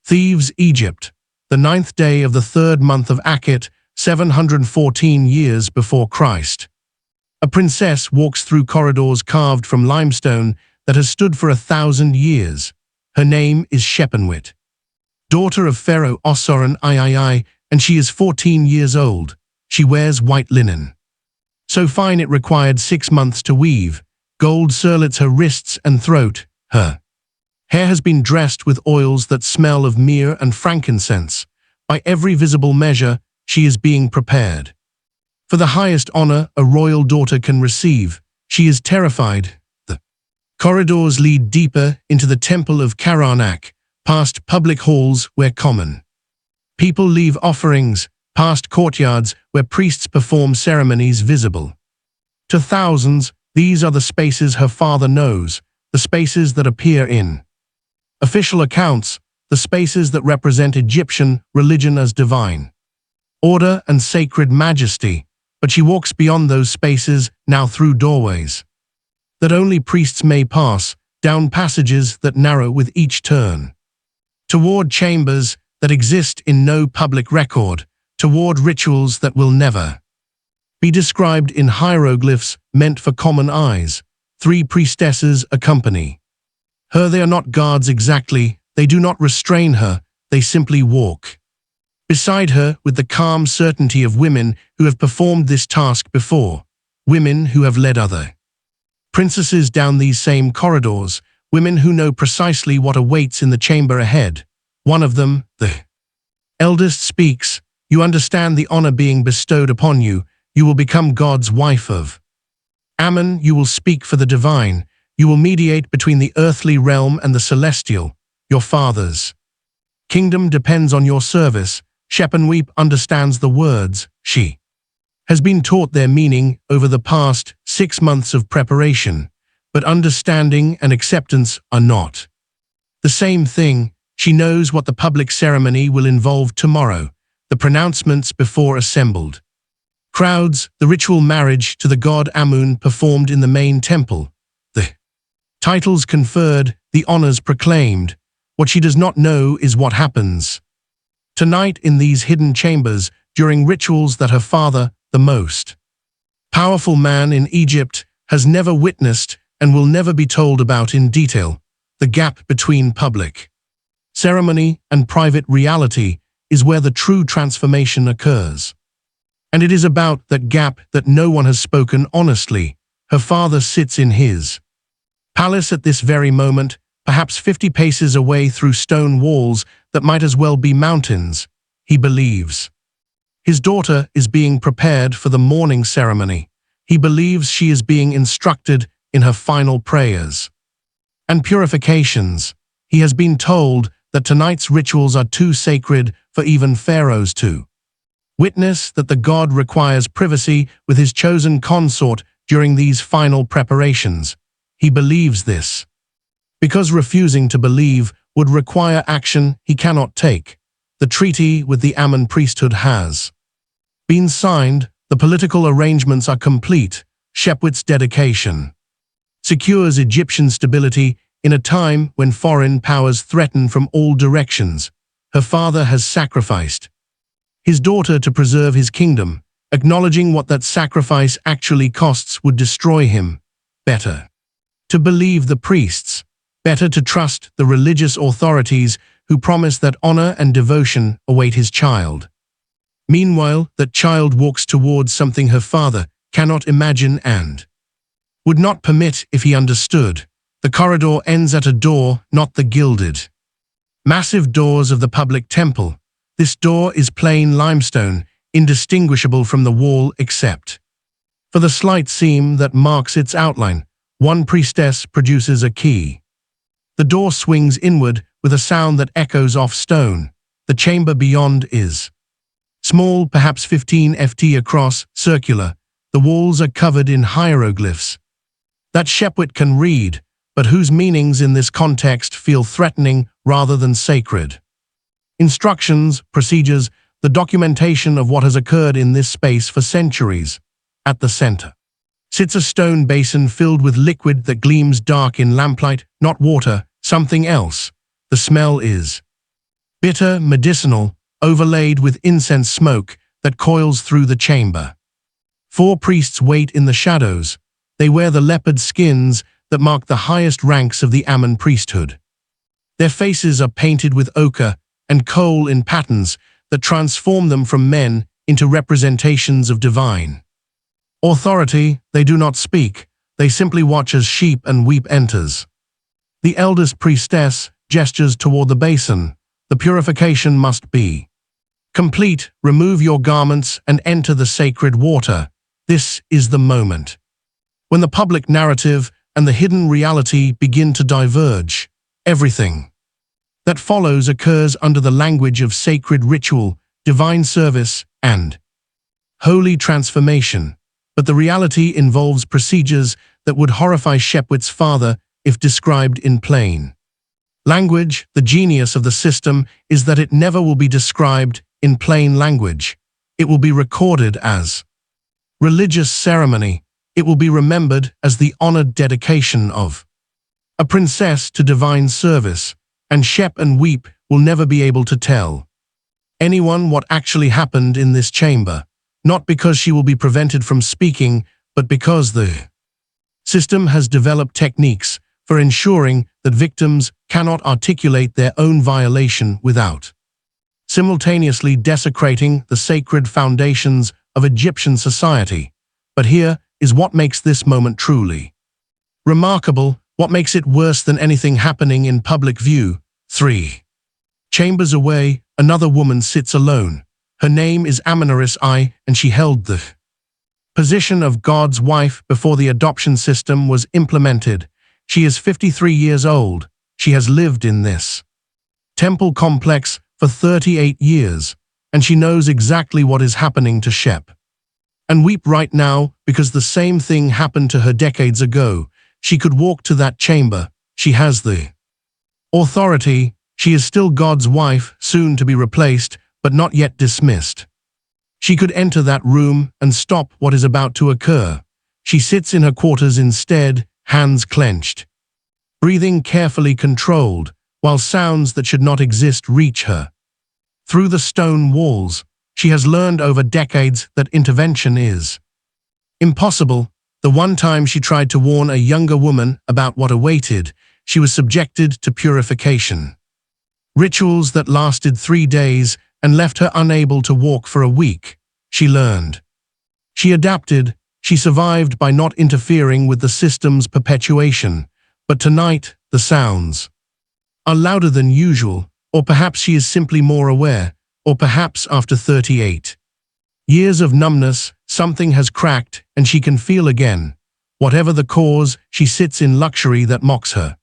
Thieves, Egypt, the 9th day of the 3rd month of Akit, 714 years before Christ. A princess walks through corridors carved from limestone that has stood for 1,000 years. Her name is Shepenwit, daughter of Pharaoh Ossoran III, and she is 14 years old. She wears white linen, so fine it required 6 months to weave. Gold circlets her wrists and throat. Her hair has been dressed with oils that smell of myrrh and frankincense. By every visible measure, she is being prepared for the highest honor a royal daughter can receive. She is terrified. The corridors lead deeper into the temple of Karnak, past public halls where common people leave offerings, past courtyards where priests perform ceremonies visible to thousands. These are the spaces her father knows, the spaces that appear in official accounts, the spaces that represent Egyptian religion as divine order and sacred majesty. But she walks beyond those spaces now, through doorways that only priests may pass, down passages that narrow with each turn, toward chambers that exist in no public record, toward rituals that will never be described in hieroglyphs meant for common eyes. 3 priestesses accompany her. They are not guards exactly, they do not restrain her, they simply walk beside her with the calm certainty of women who have performed this task before, women who have led other princesses down these same corridors, women who know precisely what awaits in the chamber ahead. One of them, the eldest, speaks. You understand the honor being bestowed upon you. You will become God's wife of Ammon. You will speak for the divine. You will mediate between the earthly realm and the celestial. Your father's kingdom depends on your service. Shepenwit understands the words. She has been taught their meaning over the past 6 months of preparation, but understanding and acceptance are not the same thing. She knows what the public ceremony will involve tomorrow, the pronouncements before assembled crowds, the ritual marriage to the god Amun performed in the main temple, the titles conferred, the honors proclaimed. What she does not know is what happens tonight in these hidden chambers during rituals that her father, the most powerful man in Egypt, has never witnessed and will never be told about in detail. The gap between public ceremony and private reality is where the true transformation occurs. And it is about that gap that no one has spoken honestly. Her father sits in his palace at this very moment, perhaps 50 paces away through stone walls that might as well be mountains. He believes his daughter is being prepared for the morning ceremony. He believes she is being instructed in her final prayers and purifications. He has been told that tonight's rituals are too sacred for even pharaohs to witness, that the god requires privacy with his chosen consort during these final preparations. He believes this because refusing to believe would require action he cannot take. The treaty with the Ammon priesthood has been signed. The political arrangements are complete. Shepenwit's dedication secures Egyptian stability in a time when foreign powers threaten from all directions. Her father has sacrificed his daughter to preserve his kingdom. Acknowledging what that sacrifice actually costs would destroy him. Better to believe the priests. Better to trust the religious authorities who promise that honor and devotion await his child. Meanwhile, that child walks towards something her father cannot imagine and would not permit if he understood. The corridor ends at a door, not the gilded massive doors of the public temple. This door is plain limestone, indistinguishable from the wall except for the slight seam that marks its outline. One priestess produces a key. The door swings inward with a sound that echoes off stone. The chamber beyond is small, perhaps 15 ft across, circular. The walls are covered in hieroglyphs that Shepenwit can read, but whose meanings in this context feel threatening rather than sacred. Instructions, procedures, the documentation of what has occurred in this space for centuries. At the center sits a stone basin filled with liquid that gleams dark in lamplight, not water, something else. The smell is bitter, medicinal, overlaid with incense smoke that coils through the chamber. 4 priests wait in the shadows. They wear the leopard skins that mark the highest ranks of the Ammon priesthood. Their faces are painted with ochre and kohl in patterns that transform them from men into representations of divine authority. They do not speak, they simply watch as sheep and weep enters. The eldest priestess gestures toward the basin. The purification must be complete. Remove your garments and enter the sacred water. This is the moment when the public narrative and the hidden reality begin to diverge. Everything that follows occurs under the language of sacred ritual, divine service, and holy transformation. But the reality involves procedures that would horrify Shepwit's father if described in plain language. The genius of the system is that it never will be described in plain language. It will be recorded as religious ceremony. It will be remembered as the honored dedication of a princess to divine service, and Shep and Weep will never be able to tell anyone what actually happened in this chamber, not because she will be prevented from speaking, but because the system has developed techniques for ensuring that victims cannot articulate their own violation without simultaneously desecrating the sacred foundations of Egyptian society. But here is what makes this moment truly remarkable, what makes it worse than anything happening in public view. 3 chambers away, another woman sits alone. Her name is Amenorous I, and she held the position of God's wife before the adoption system was implemented. She is 53 years old. She has lived in this temple complex for 38 years, and she knows exactly what is happening to Shep and Weep right now because the same thing happened to her decades ago. She could walk to that chamber. She has the authority. She is still God's wife, soon to be replaced, but not yet dismissed. She could enter that room and stop what is about to occur. She sits in her quarters instead, hands clenched, breathing carefully controlled, while sounds that should not exist reach her through the stone walls. She has learned over decades that intervention is impossible. The one time she tried to warn a younger woman about what awaited, she was subjected to purification rituals that lasted 3 days and left her unable to walk for a week. She learned. She adapted. She survived by not interfering with the system's perpetuation. But tonight, the sounds are louder than usual, or perhaps she is simply more aware, or perhaps after 38 years of numbness, something has cracked and she can feel again. Whatever the cause, she sits in luxury that mocks her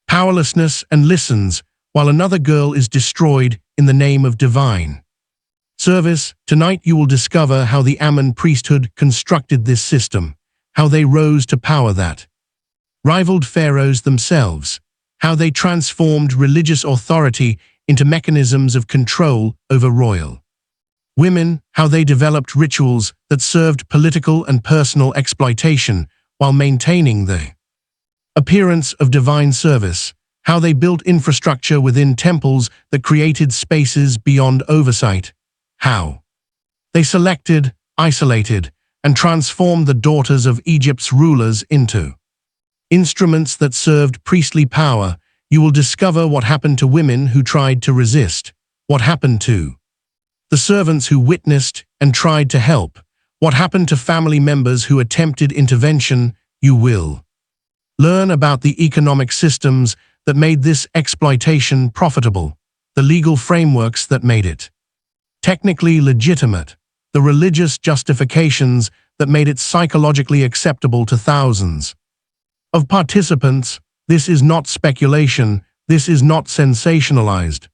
powerlessness and listens while another girl is destroyed in the name of divine service. Tonight you will discover how the Ammon priesthood constructed this system, how they rose to power that rivaled pharaohs themselves, how they transformed religious authority into mechanisms of control over royal women, how they developed rituals that served political and personal exploitation while maintaining the appearance of divine service, how they built infrastructure within temples that created spaces beyond oversight, how they selected, isolated, and transformed the daughters of Egypt's rulers into instruments that served priestly power. You will discover what happened to women who tried to resist, what happened to the servants who witnessed and tried to help, what happened to family members who attempted intervention. You will learn about the economic systems that made this exploitation profitable, the legal frameworks that made it technically legitimate, the religious justifications that made it psychologically acceptable to thousands of participants. This is not speculation. This is not sensationalized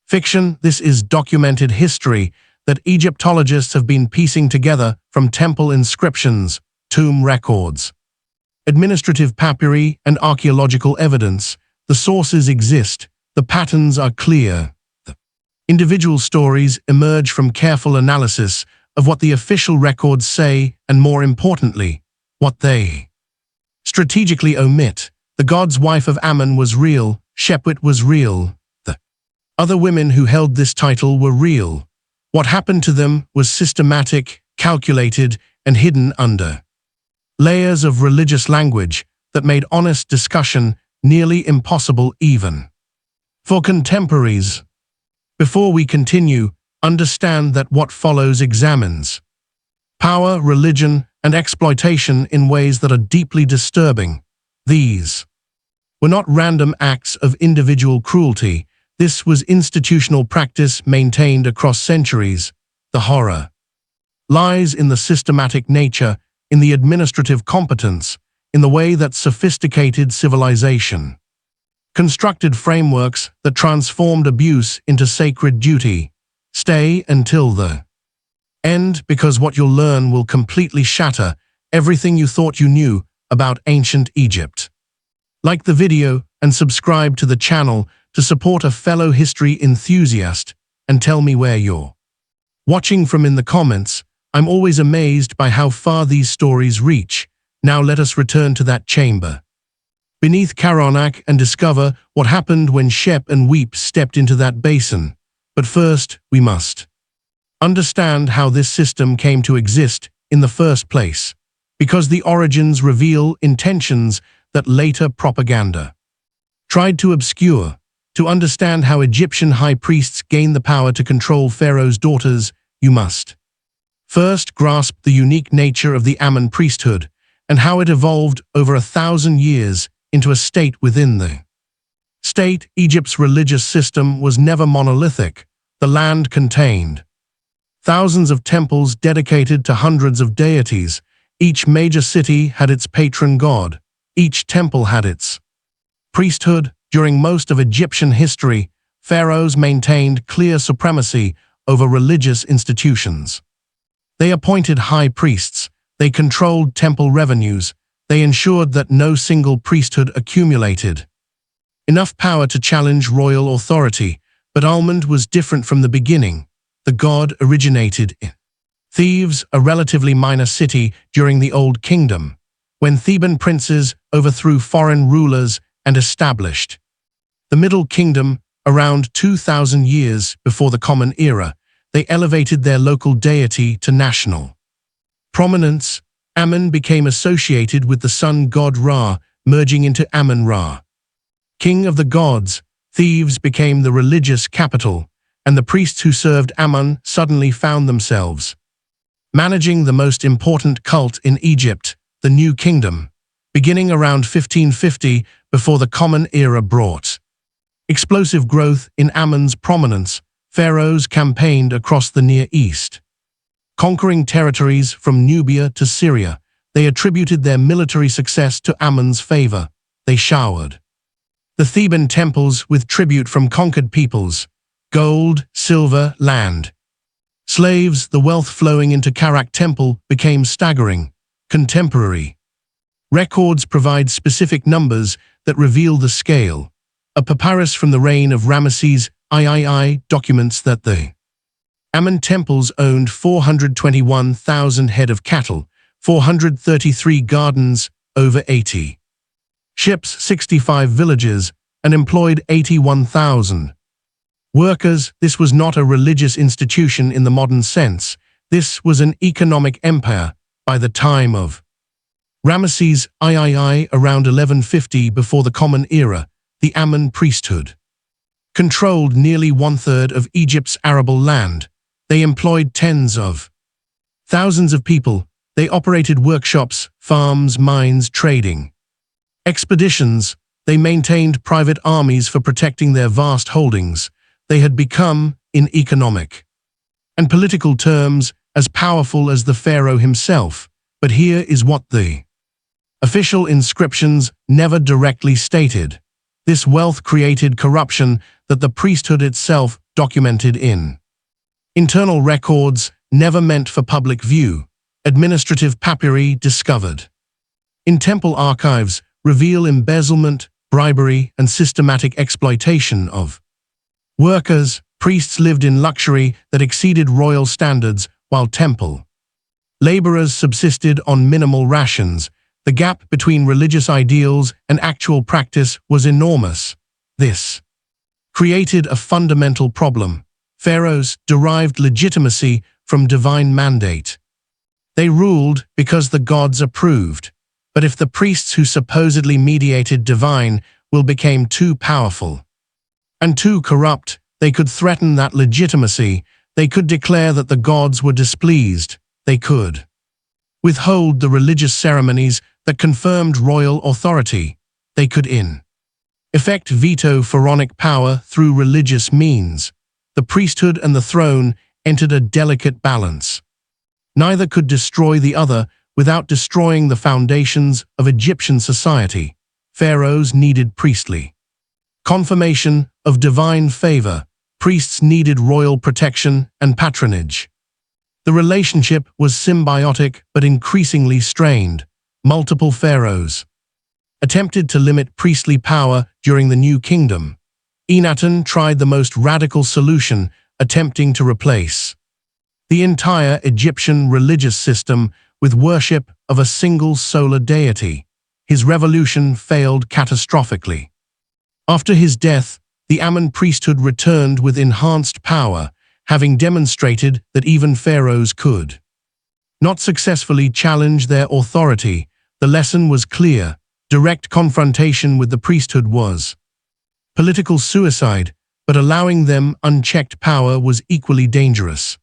fiction. This is documented history that Egyptologists have been piecing together from temple inscriptions, tomb records, administrative papyri, and archaeological evidence. The sources exist. The patterns are clear. The individual stories emerge from careful analysis of what the official records say and, more importantly, what they strategically omit. The god's wife of Ammon was real. Shepwit was real. The Other women who held this title were real. What happened to them was systematic, calculated, and hidden under layers of religious language that made honest discussion nearly impossible even for contemporaries. Before we continue, understand that what follows examines power, religion, and exploitation in ways that are deeply disturbing. These were not random acts of individual cruelty. This was institutional practice maintained across centuries. The horror lies in the systematic nature, in the administrative competence, in the way that sophisticated civilization constructed frameworks that transformed abuse into sacred duty. Stay until the end, because what you'll learn will completely shatter everything you thought you knew about ancient Egypt. Like the video and subscribe to the channel to support a fellow history enthusiast, and tell me where you're watching from in the comments. I'm always amazed by how far these stories reach. Now let us return to that chamber beneath Karnak and discover what happened when Shep and Weep stepped into that basin. But first, we must understand how this system came to exist in the first place, because the origins reveal intentions that later propaganda tried to obscure. To understand how Egyptian high priests gained the power to control Pharaoh's daughters, you must first grasp the unique nature of the Amun priesthood and how it evolved over 1,000 years into a state within the state. Egypt's religious system was never monolithic. The land contained thousands of temples dedicated to hundreds of deities. Each major city had its patron god. Each temple had its priesthood. During most of Egyptian history, pharaohs maintained clear supremacy over religious institutions. They appointed high priests. They controlled temple revenues. They ensured that no single priesthood accumulated enough power to challenge royal authority. But Almond was different from the beginning. The god originated in Thebes, a relatively minor city during the Old Kingdom, when Theban princes overthrew foreign rulers and established the Middle Kingdom. Around 2,000 years before the Common Era, they elevated their local deity to national prominence. Amun became associated with the sun god Ra, merging into Amun-Ra, king of the gods. Thebes became the religious capital, and the priests who served Amun suddenly found themselves managing the most important cult in Egypt, the New Kingdom. Beginning around 1550, before the Common Era brought explosive growth in Amun's prominence, pharaohs campaigned across the Near East, conquering territories from Nubia to Syria. They attributed their military success to Amun's favor. They showered the Theban temples with tribute from conquered peoples: gold, silver, land, slaves. The wealth flowing into Karnak temple became staggering. Contemporary records provide specific numbers that reveal the scale. A papyrus from the reign of Ramesses III documents that the Amun temples owned 421,000 head of cattle, 433 gardens, over 80 ships, 65 villages, and employed 81,000 workers. This was not a religious institution in the modern sense. This was an economic empire. By the time of Ramesses III, around 1150 before the Common Era, the Amun priesthood controlled nearly 1/3 of Egypt's arable land. They employed tens of thousands of people. They operated workshops, farms, mines, trading expeditions. They maintained private armies for protecting their vast holdings. They had become, in economic and political terms, as powerful as the pharaoh himself. But here is what the official inscriptions never directly stated. This wealth created corruption that the priesthood itself documented in internal records, never meant for public view. Administrative papyri discovered in temple archives reveal embezzlement, bribery, and systematic exploitation of workers. Priests lived in luxury that exceeded royal standards, while temple laborers subsisted on minimal rations. The gap between religious ideals and actual practice was enormous. This created a fundamental problem. Pharaohs derived legitimacy from divine mandate. They ruled because the gods approved. But if the priests who supposedly mediated divine will became too powerful and too corrupt, they could threaten that legitimacy. They could declare that the gods were displeased. They could withhold the religious ceremonies that confirmed royal authority. They could in effect veto pharaonic power through religious means. The priesthood and the throne entered a delicate balance. Neither could destroy the other without destroying the foundations of Egyptian society. Pharaohs needed priestly confirmation of divine favor. Priests needed royal protection and patronage. The relationship was symbiotic but increasingly strained. Multiple pharaohs attempted to limit priestly power during the New Kingdom. Akhenaten tried the most radical solution, attempting to replace the entire Egyptian religious system with worship of a single solar deity. His revolution failed catastrophically. After his death, the Amun priesthood returned with enhanced power, having demonstrated that even pharaohs could not successfully challenge their authority. The lesson was clear. Direct confrontation with the priesthood was political suicide, but allowing them unchecked power was equally dangerous.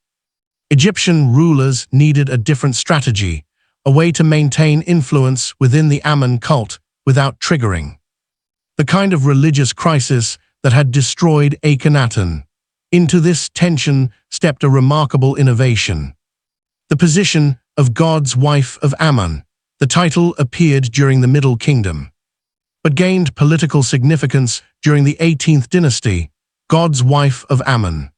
Egyptian rulers needed a different strategy, a way to maintain influence within the Amun cult without triggering the kind of religious crisis that had destroyed Akhenaten. Into this tension stepped a remarkable innovation: the position of God's wife of Amun. The title appeared during the Middle Kingdom, but gained political significance during the 18th dynasty. God's wife of Amun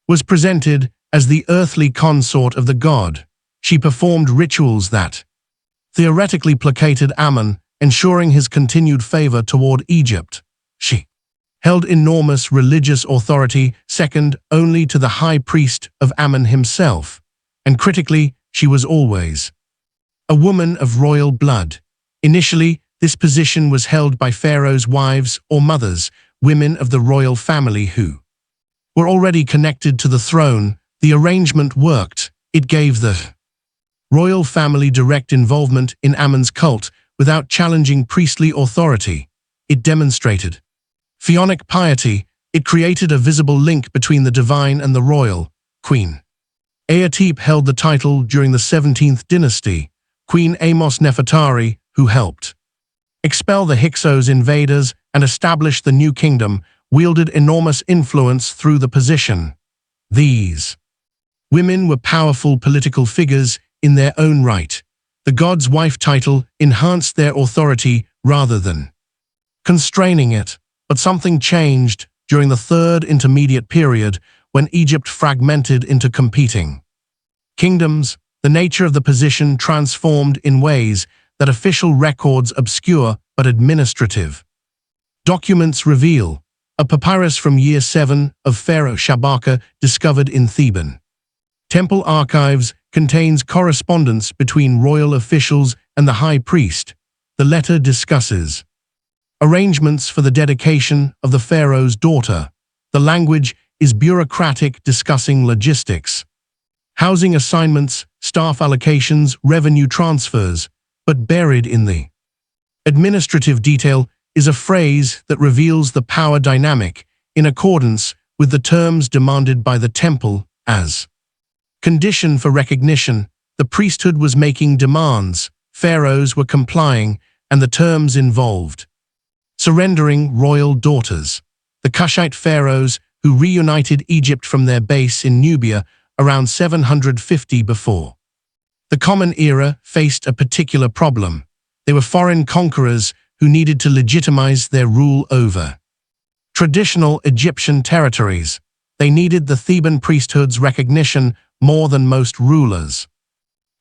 was presented as the earthly consort of the god. She performed rituals that theoretically placated Amun, ensuring his continued favor toward Egypt. She held enormous religious authority, second only to the high priest of Amun himself, and critically, she was always a woman of royal blood. Initially, this position was held by pharaohs' wives or mothers, women of the royal family who were already connected to the throne. The arrangement worked. It gave the royal family direct involvement in Amun's cult without challenging priestly authority. It demonstrated pharaonic piety. It created a visible link between the divine and the royal. Queen Aetep held the title during the 17th dynasty. Queen Amos Nefertari, who helped expel the Hyksos invaders and establish the new kingdom, wielded enormous influence through the position. These women were powerful political figures in their own right. The god's wife title enhanced their authority rather than constraining it. But something changed during the Third Intermediate Period, when Egypt fragmented into competing kingdoms. The nature of the position transformed in ways that official records obscure but administrative documents reveal. A papyrus from year 7 of Pharaoh Shabaka, discovered in Theban temple archives, contains correspondence between royal officials and the high priest. The letter discusses arrangements for the dedication of the pharaoh's daughter. The language is bureaucratic, discussing logistics, housing assignments, staff allocations, revenue transfers, but buried in the administrative detail is a phrase that reveals the power dynamic in accordance with the terms demanded by the temple. As condition for recognition, the priesthood was making demands, pharaohs were complying, and the terms involved surrendering royal daughters. The Kushite pharaohs, who reunited Egypt from their base in Nubia around 750 before the Common Era, faced a particular problem. They were foreign conquerors who needed to legitimize their rule over traditional Egyptian territories. They needed the Theban priesthood's recognition more than most rulers.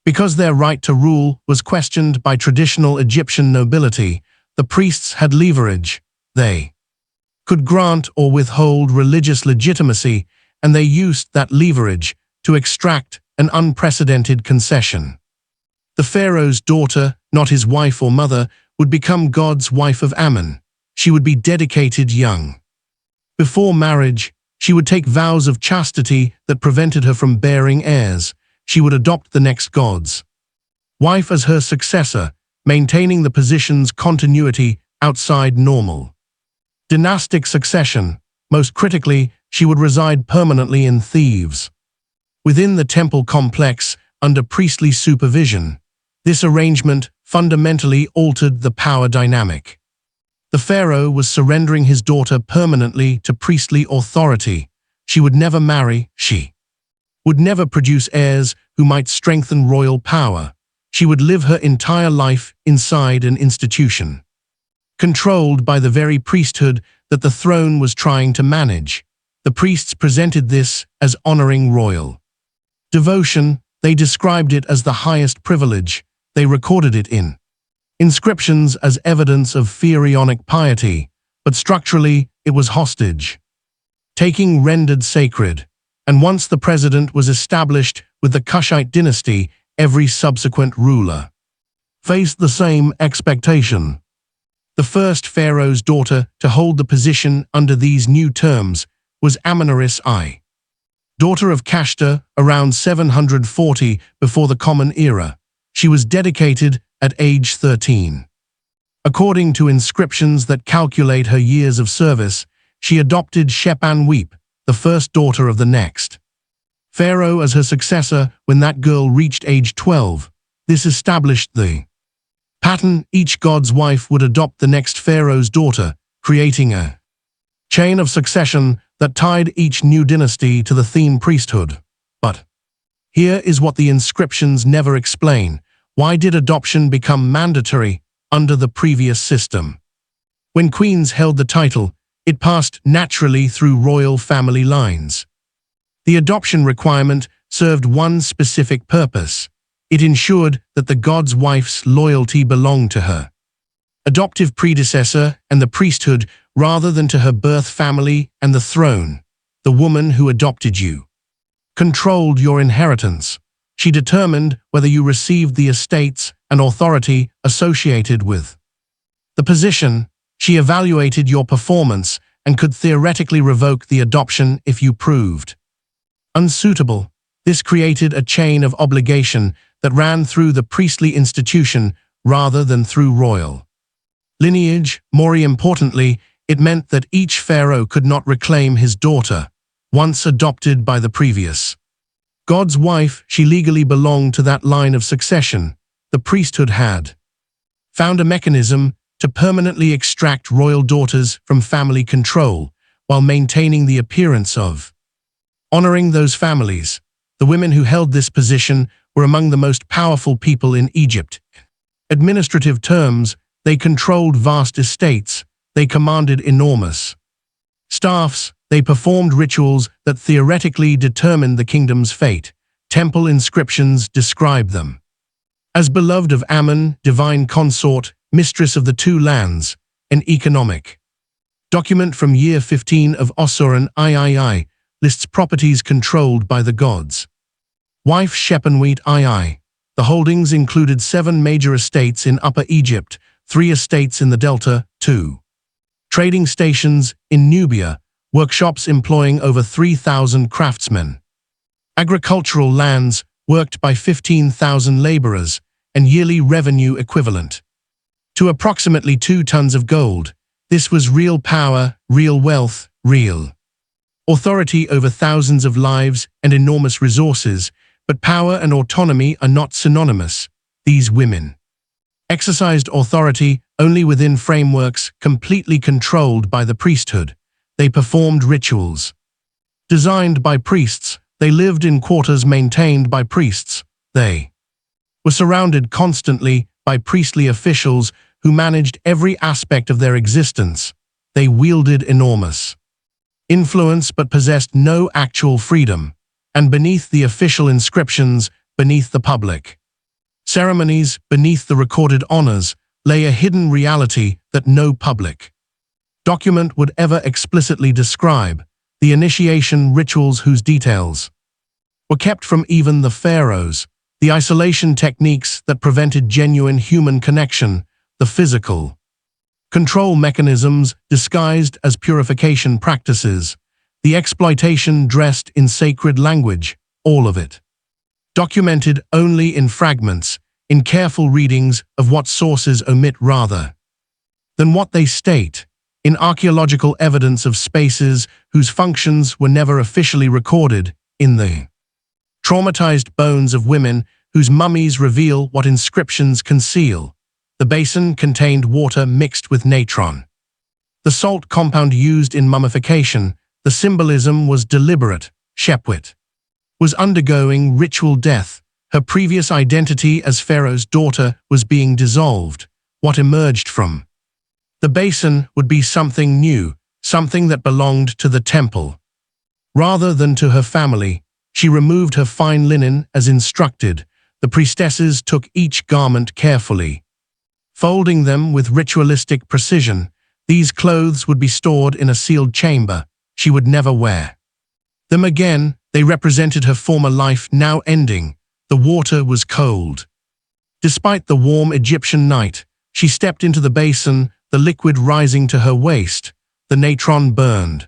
Because their right to rule was questioned by traditional Egyptian nobility, the priests had leverage. They could grant or withhold religious legitimacy, and they used that leverage to extract an unprecedented concession. The pharaoh's daughter, not his wife or mother, would become God's wife of Amun. She would be dedicated young Before marriage, she would take vows of chastity that prevented her from bearing heirs. She would adopt the next god's wife as her successor, maintaining the position's continuity outside normal dynastic succession. Most critically, she would reside permanently in Thebes, within the temple complex, under priestly supervision. This arrangement fundamentally altered the power dynamic. The pharaoh was surrendering his daughter permanently to priestly authority. She would never marry, she would never produce heirs who might strengthen royal power. She would live her entire life inside an institution, controlled by the very priesthood that the throne was trying to manage. The priests presented this as honoring royal devotion. They described it as the highest privilege. They recorded it in inscriptions as evidence of pharaonic piety, but structurally it was hostage taking rendered sacred. And once the precedent was established with the Kushite dynasty, every subsequent ruler faced the same expectation. The first pharaoh's daughter to hold the position under these new terms was Amenorhis I, daughter of Kashta, around 740 before the Common Era. She was dedicated at age 13. According to inscriptions that calculate her years of service, she adopted Shep-an-Weep, the first daughter of the next pharaoh, as her successor when that girl reached age 12. This established the pattern. Each god's wife would adopt the next pharaoh's daughter, creating a chain of succession that tied each new dynasty to the Theban priesthood. But here is what the inscriptions never explain. Why did adoption become mandatory under the previous system? When queens held the title, it passed naturally through royal family lines. The adoption requirement served one specific purpose. It ensured that the god's wife's loyalty belonged to her adoptive predecessor and the priesthood, rather than to her birth family and the throne. The woman who adopted you controlled your inheritance. She determined whether you received the estates and authority associated with the position. She evaluated your performance and could theoretically revoke the adoption if you proved unsuitable. This created a chain of obligation that ran through the priestly institution rather than through royal lineage. More importantly, it meant that each pharaoh could not reclaim his daughter, once adopted by the previous god's wife. She legally belonged to that line of succession. The priesthood had found a mechanism to permanently extract royal daughters from family control while maintaining the appearance of honoring those families. The women who held this position were among the most powerful people in Egypt. Administrative terms, they controlled vast estates. They commanded enormous staffs. They performed rituals that theoretically determined the kingdom's fate. Temple inscriptions describe them as beloved of Ammon, divine consort, mistress of the two lands. An economic document from year 15 of Ossuran III lists properties controlled by the gods' wife Shep-an-Weep II. The holdings included 7 major estates in Upper Egypt, 3 estates in the Delta, 2 trading stations in Nubia, workshops employing over 3,000 craftsmen, agricultural lands worked by 15,000 laborers, and yearly revenue equivalent to approximately 2 tons of gold. This was real power, real wealth, real authority over thousands of lives and enormous resources. But power and autonomy are not synonymous. These women exercised authority only within frameworks completely controlled by the priesthood. They performed rituals designed by priests. They lived in quarters maintained by priests. They were surrounded constantly by priestly officials who managed every aspect of their existence. They wielded enormous influence but possessed no actual freedom. And beneath the official inscriptions, beneath the public ceremonies, beneath the recorded honors, lay a hidden reality that no public document would ever explicitly describe: the initiation rituals whose details were kept from even the pharaohs, the isolation techniques that prevented genuine human connection, the physical control mechanisms disguised as purification practices, the exploitation dressed in sacred language, all of it. Documented only in fragments, in careful readings of what sources omit rather than what they state, in archaeological evidence of spaces whose functions were never officially recorded, in the traumatized bones of women whose mummies reveal what inscriptions conceal. The basin contained water mixed with natron. The salt compound used in mummification, the symbolism was deliberate. Shepwit was undergoing ritual death. Her previous identity as Pharaoh's daughter was being dissolved. What emerged from the basin would be something new, something that belonged to the temple. Rather than to her family, she removed her fine linen as instructed. The priestesses took each garment carefully, folding them with ritualistic precision. These clothes would be stored in a sealed chamber. She would never wear them again. They represented her former life now ending. The water was cold. Despite the warm Egyptian night, she stepped into the basin, the liquid rising to her waist. The natron burned.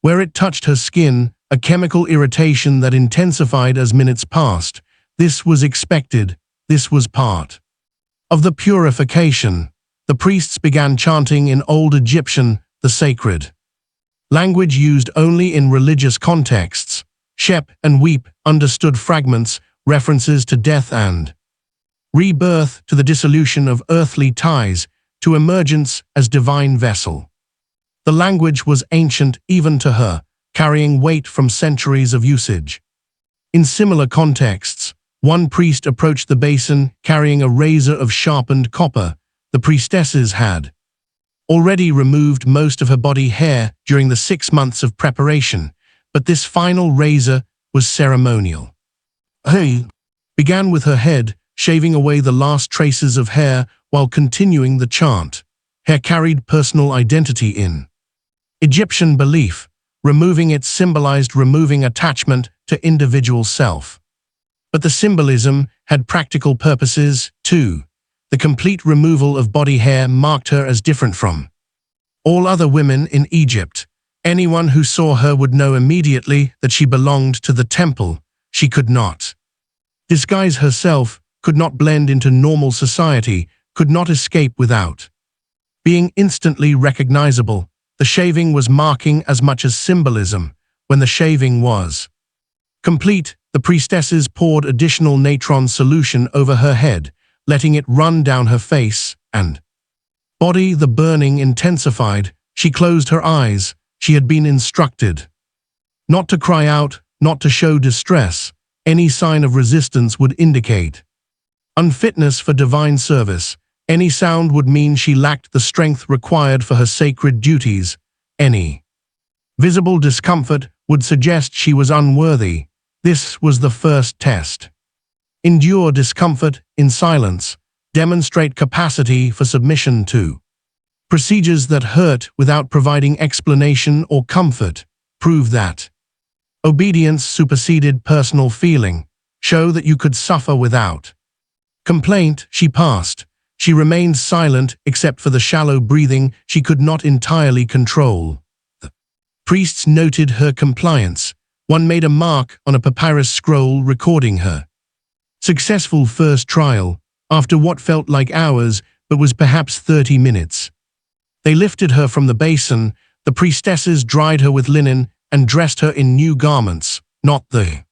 Where it touched her skin, a chemical irritation that intensified as minutes passed. This was expected. This was part of the purification. The priests began chanting in Old Egyptian, the sacred language used only in religious contexts. Shep and Weep understood fragments, references to death and rebirth, to the dissolution of earthly ties, to emergence as divine vessel. The language was ancient even to her, carrying weight from centuries of usage. In similar contexts, one priest approached the basin carrying a razor of sharpened copper. The priestesses had already removed most of her body hair during the 6 months of preparation, but this final razor was ceremonial. He began with her head, shaving away the last traces of hair while continuing the chant. Hair carried personal identity in Egyptian belief. Removing it symbolized removing attachment to individual self. But the symbolism had practical purposes, too. The complete removal of body hair marked her as different from all other women in Egypt. Anyone who saw her would know immediately that she belonged to the temple. She could not disguise herself, could not blend into normal society, could not escape without being instantly recognizable. The shaving was marking as much as symbolism. When the shaving was complete, the priestesses poured additional natron solution over her head, letting it run down her face and body. The burning intensified. She closed her eyes. She had been instructed not to cry out, not to show distress. Any sign of resistance would indicate unfitness for divine service. Any sound would mean she lacked the strength required for her sacred duties. Any visible discomfort would suggest she was unworthy. This was the first test. Endure discomfort in silence. Demonstrate capacity for submission to procedures that hurt without providing explanation or comfort. Prove that obedience superseded personal feeling. Show that you could suffer without complaint. She passed. She remained silent except for the shallow breathing she could not entirely control. The priests noted her compliance. One made a mark on a papyrus scroll recording her successful first trial, after what felt like hours but was perhaps 30 minutes. They lifted her from the basin. The priestesses dried her with linen and dressed her in new garments, not the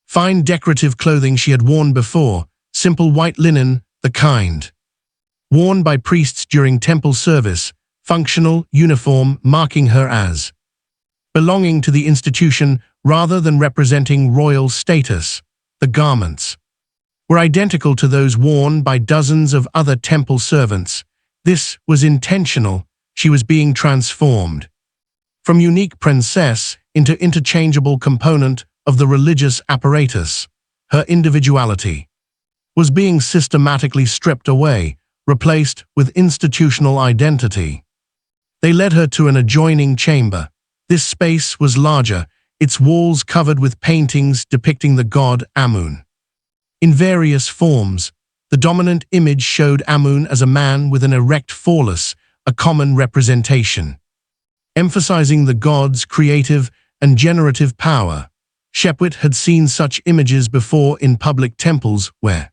fine decorative clothing she had worn before, simple white linen, the kind worn by priests during temple service, functional uniform marking her as belonging to the institution rather than representing royal status. The garments were identical to those worn by dozens of other temple servants. This was intentional. She was being transformed from unique princess into interchangeable component of the religious apparatus. Her individuality was being systematically stripped away, replaced with institutional identity. They led her to an adjoining chamber. This space was larger, its walls covered with paintings depicting the god Amun in various forms. The dominant image showed Amun as a man with an erect phallus, a common representation. Emphasizing the god's creative and generative power, Shepwit had seen such images before in public temples where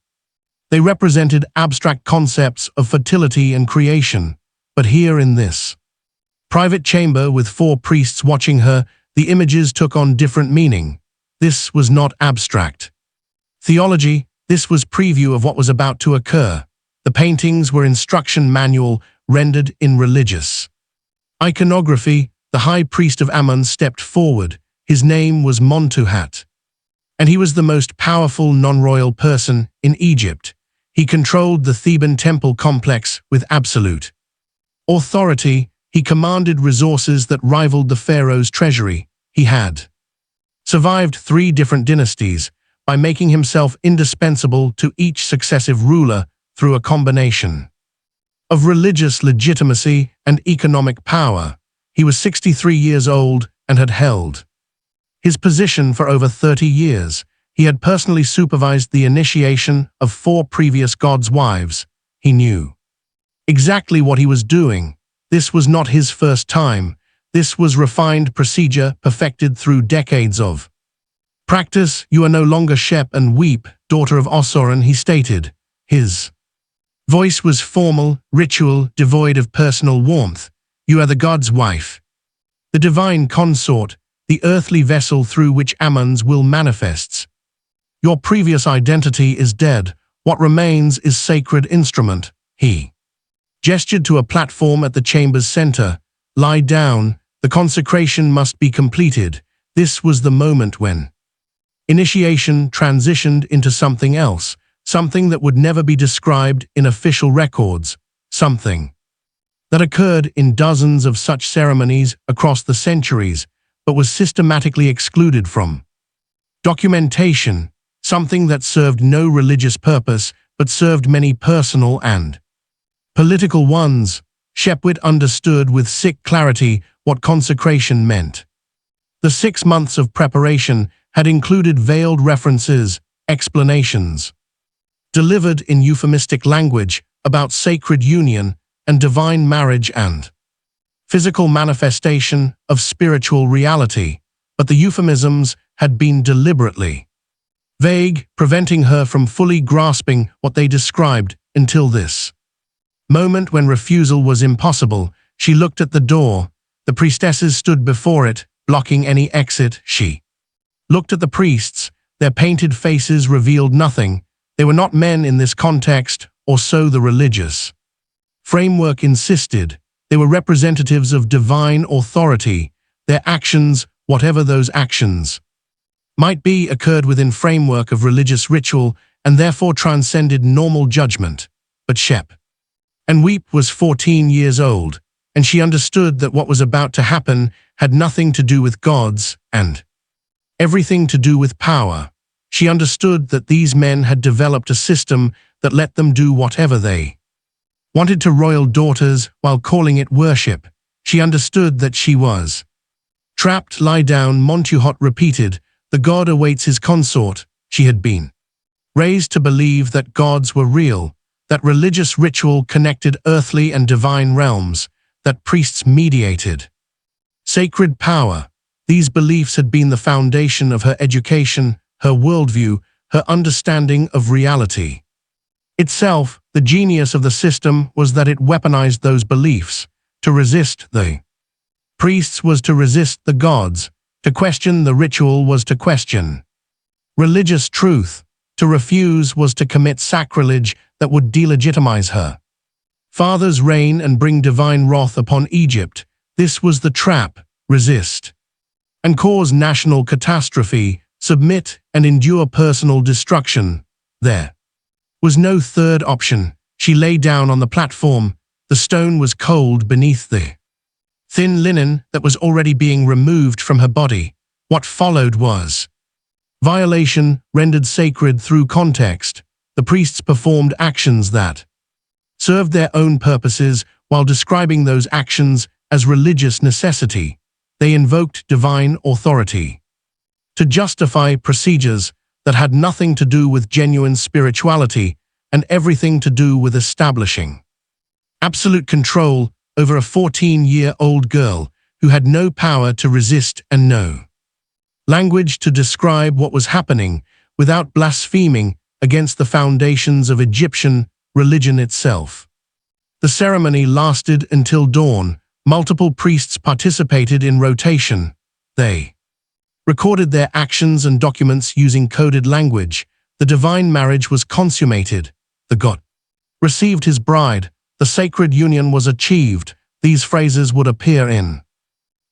they represented abstract concepts of fertility and creation, but here in this private chamber with 4 priests watching her, the images took on different meaning. This was not abstract theology, this was preview of what was about to occur. The paintings were instruction manual rendered in religious iconography. The high priest of Ammon stepped forward. His name was Montuhat, and he was the most powerful non-royal person in Egypt. He controlled the Theban temple complex with absolute authority. He commanded resources that rivaled the pharaoh's treasury. He had survived 3 different dynasties by making himself indispensable to each successive ruler through a combination of religious legitimacy and economic power. He was 63 years old and had held his position for over 30 years. He had personally supervised the initiation of 4 previous gods' wives. He knew exactly what he was doing. This was not his first time. This was refined procedure perfected through decades of practice. You are no longer Shep and Weep, daughter of Ossoran, he stated. His voice was formal, ritual, devoid of personal warmth. You are the god's wife, the divine consort, the earthly vessel through which Ammon's will manifests. Your previous identity is dead. What remains is sacred instrument. He gestured to a platform at the chamber's center. Lie down. The consecration must be completed. This was the moment when initiation transitioned into something else, something that would never be described in official records, something that occurred in dozens of such ceremonies across the centuries, but was systematically excluded from documentation, something that served no religious purpose but served many personal and political ones. Shepwit understood with sick clarity what consecration meant. The 6 months of preparation had included veiled references, explanations, delivered in euphemistic language about sacred union and divine marriage and physical manifestation of spiritual reality, but the euphemisms had been deliberately vague, preventing her from fully grasping what they described until this moment when refusal was impossible. She looked at the door. The priestesses stood before it, blocking any exit. She looked at the priests. Their painted faces revealed nothing. They were not men in this context, or so the religious framework insisted. They were representatives of divine authority. Their actions, whatever those actions might be, occurred within framework of religious ritual and therefore transcended normal judgment. But Shep and Weep was 14 years old, and she understood that what was about to happen had nothing to do with gods and everything to do with power. She understood that these men had developed a system that let them do whatever they wanted to royal daughters while calling it worship. She understood that she was trapped. Lie down, Montuhot repeated. The god awaits his consort. She had been raised to believe that gods were real, that religious ritual connected earthly and divine realms, that priests mediated sacred power. These beliefs had been the foundation of her education, her worldview, her understanding of reality itself. The genius of the system was that it weaponized those beliefs. To resist the priests was to resist the gods. To question the ritual was to question religious truth. To refuse was to commit sacrilege that would delegitimize her father's reign and bring divine wrath upon Egypt. This was the trap. Resist and cause national catastrophe, submit and endure personal destruction. There was no third option. She lay down on the platform. The stone was cold beneath the thin linen that was already being removed from her body. What followed was violation, rendered sacred through context. The priests performed actions that served their own purposes while describing those actions as religious necessity. They invoked divine authority to justify procedures that had nothing to do with genuine spirituality and everything to do with establishing absolute control. over a 14-year-old girl who had no power to resist and no language to describe what was happening without blaspheming against the foundations of Egyptian religion itself. The ceremony lasted until dawn. Multiple priests participated in rotation. They recorded their actions and documents using coded language. The divine marriage was consummated. The god received his bride. The sacred union was achieved. These phrases would appear in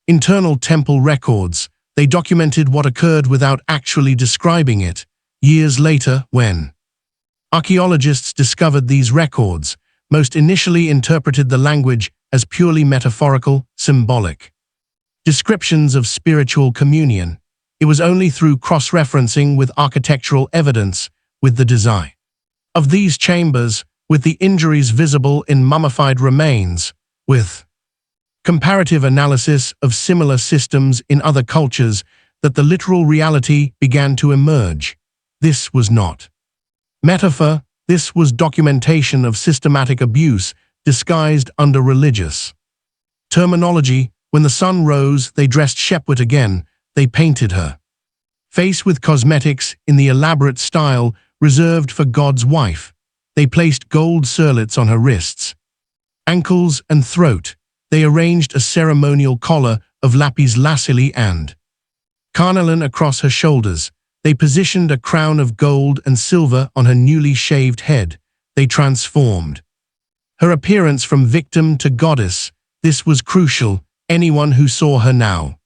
internal temple records. They documented what occurred without actually describing it. Years later, when archaeologists discovered these records, most initially interpreted the language as purely metaphorical, symbolic descriptions of spiritual communion. It was only through cross-referencing with architectural evidence, with the design of these chambers, with the injuries visible in mummified remains, with comparative analysis of similar systems in other cultures, that the literal reality began to emerge. This was not metaphor, this was documentation of systematic abuse disguised under religious terminology. When the sun rose, they dressed Shepwet again. They painted her face with cosmetics in the elaborate style reserved for God's wife. They placed gold circlets on her wrists, ankles, and throat. They arranged a ceremonial collar of lapis lazuli and carnelian across her shoulders. They positioned a crown of gold and silver on her newly shaved head. They transformed her appearance from victim to goddess. This was crucial. Anyone who saw her now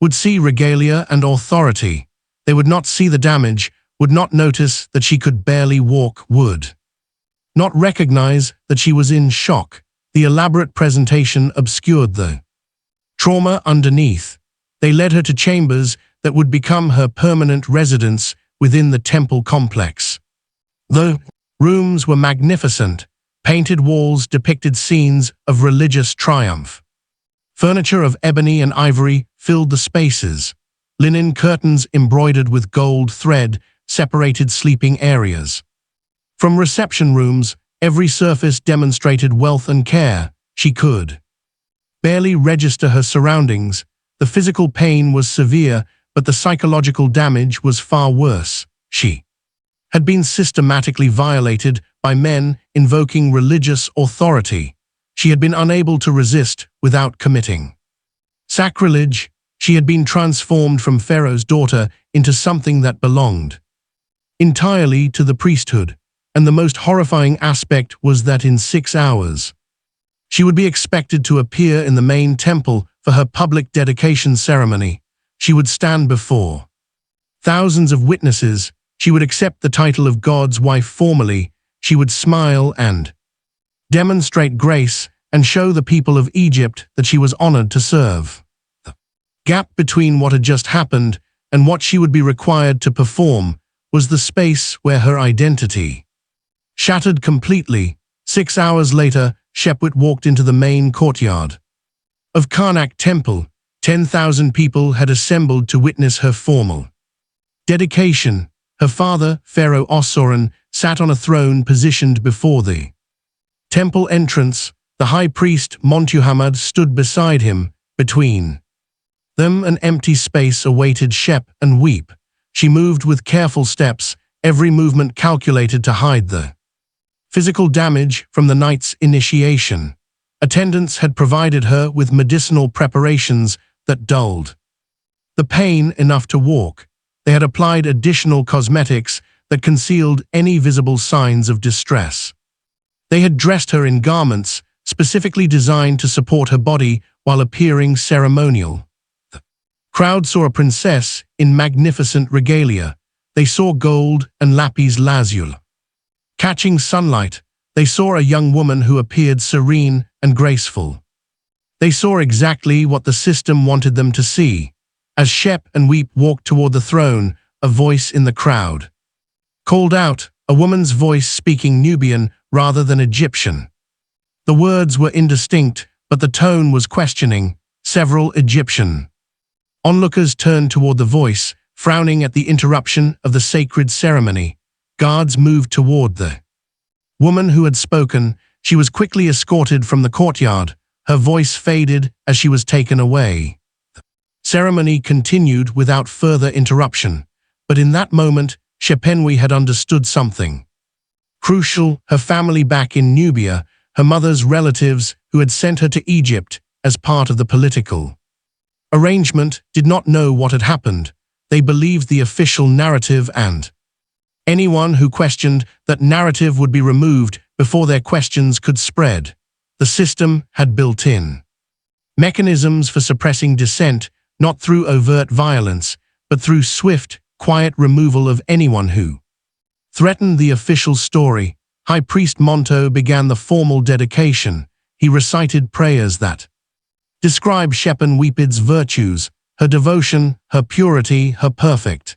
would see regalia and authority. They would not see the damage, would not notice that she could barely walk, would not recognize that she was in shock. The elaborate presentation obscured the trauma underneath. They led her to chambers that would become her permanent residence within the temple complex. The rooms were magnificent. Painted walls depicted scenes of religious triumph. Furniture of ebony and ivory filled the spaces. Linen curtains embroidered with gold thread separated sleeping areas. From reception rooms, every surface demonstrated wealth and care. She could barely register her surroundings. The physical pain was severe, but the psychological damage was far worse. She had been systematically violated by men invoking religious authority. She had been unable to resist without committing sacrilege. She had been transformed from Pharaoh's daughter into something that belonged entirely to the priesthood. And the most horrifying aspect was that in 6 hours, she would be expected to appear in the main temple for her public dedication ceremony. She would stand before thousands of witnesses. She would accept the title of God's wife formally. She would smile and demonstrate grace and show the people of Egypt that she was honored to serve. The gap between what had just happened and what she would be required to perform was the space where her identity shattered completely. 6 hours later, Shepwet walked into the main courtyard of Karnak Temple. 10,000 people had assembled to witness her formal dedication. Her father, Pharaoh Ossoran, sat on a throne positioned before the temple entrance. The high priest, Montuhamad, stood beside him. Between them, an empty space awaited Shep and Weep. She moved with careful steps, every movement calculated to hide the physical damage from the night's initiation. Attendants had provided her with medicinal preparations that dulled the pain enough to walk. They had applied additional cosmetics that concealed any visible signs of distress. They had dressed her in garments specifically designed to support her body while appearing ceremonial. The crowd saw a princess in magnificent regalia. They saw gold and lapis lazuli catching sunlight. They saw a young woman who appeared serene and graceful. They saw exactly what the system wanted them to see. As Shep and Weep walked toward the throne, a voice in the crowd called out, a woman's voice speaking Nubian rather than Egyptian. The words were indistinct, but the tone was questioning. Several Egyptian onlookers turned toward the voice, frowning at the interruption of the sacred ceremony. Guards moved toward the woman who had spoken. She was quickly escorted from the courtyard. Her voice faded as she was taken away. Ceremony continued without further interruption, but in that moment, Shepenui had understood something crucial. Her family back in Nubia, her mother's relatives who had sent her to Egypt as part of the political arrangement, did not know what had happened. They believed the official narrative, and anyone who questioned that narrative would be removed before their questions could spread. The system had built-in mechanisms for suppressing dissent, not through overt violence, but through swift, quiet removal of anyone who threatened the official story. High Priest Monto began the formal dedication. He recited prayers that described Shepenwipid's virtues, her devotion, her purity, her perfect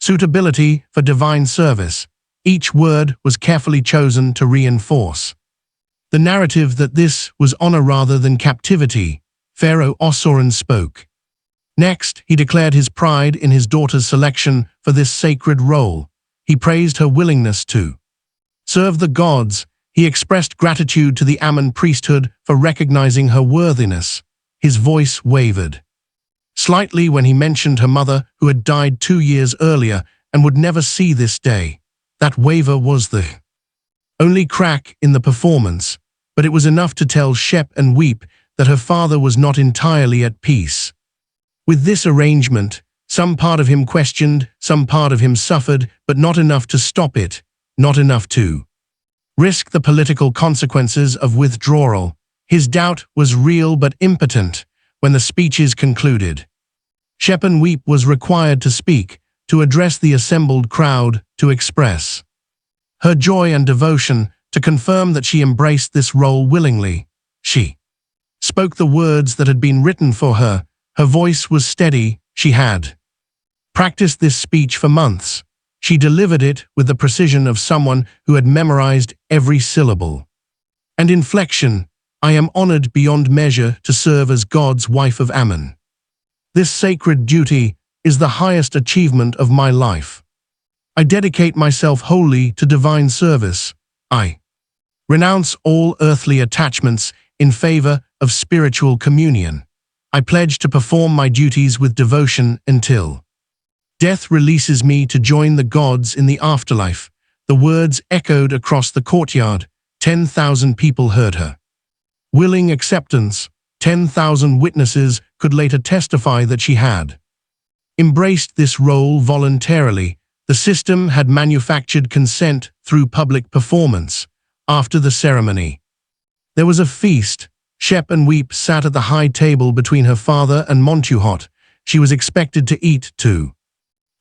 suitability for divine service. Each word was carefully chosen to reinforce the narrative that this was honor rather than captivity. Pharaoh Ossoran spoke. Next, he declared his pride in his daughter's selection for this sacred role. He praised her willingness to serve the gods. He expressed gratitude to the Amun priesthood for recognizing her worthiness. His voice wavered slightly when he mentioned her mother, who had died 2 years earlier and would never see this day. That waver was the only crack in the performance, but it was enough to tell Shepenwip that her father was not entirely at peace with this arrangement. Some part of him questioned, some part of him suffered, but not enough to stop it, not enough to risk the political consequences of withdrawal. His doubt was real but impotent. When the speeches concluded, Shepenwip was required to speak, to address the assembled crowd, to express her joy and devotion, to confirm that she embraced this role willingly. She spoke the words that had been written for her. Her voice was steady. She had practiced this speech for months. She delivered it with the precision of someone who had memorized every syllable and inflection. I am honored beyond measure to serve as God's wife of Amun. This sacred duty is the highest achievement of my life. I dedicate myself wholly to divine service. I renounce all earthly attachments in favor of spiritual communion. I pledge to perform my duties with devotion until death releases me to join the gods in the afterlife. The words echoed across the courtyard. 10,000 people heard her willing acceptance. 10,000 witnesses could later testify that she had embraced this role voluntarily. The system had manufactured consent through public performance. After the ceremony, there was a feast. Shepenwip sat at the high table between her father and Montuhot. She was expected to eat, to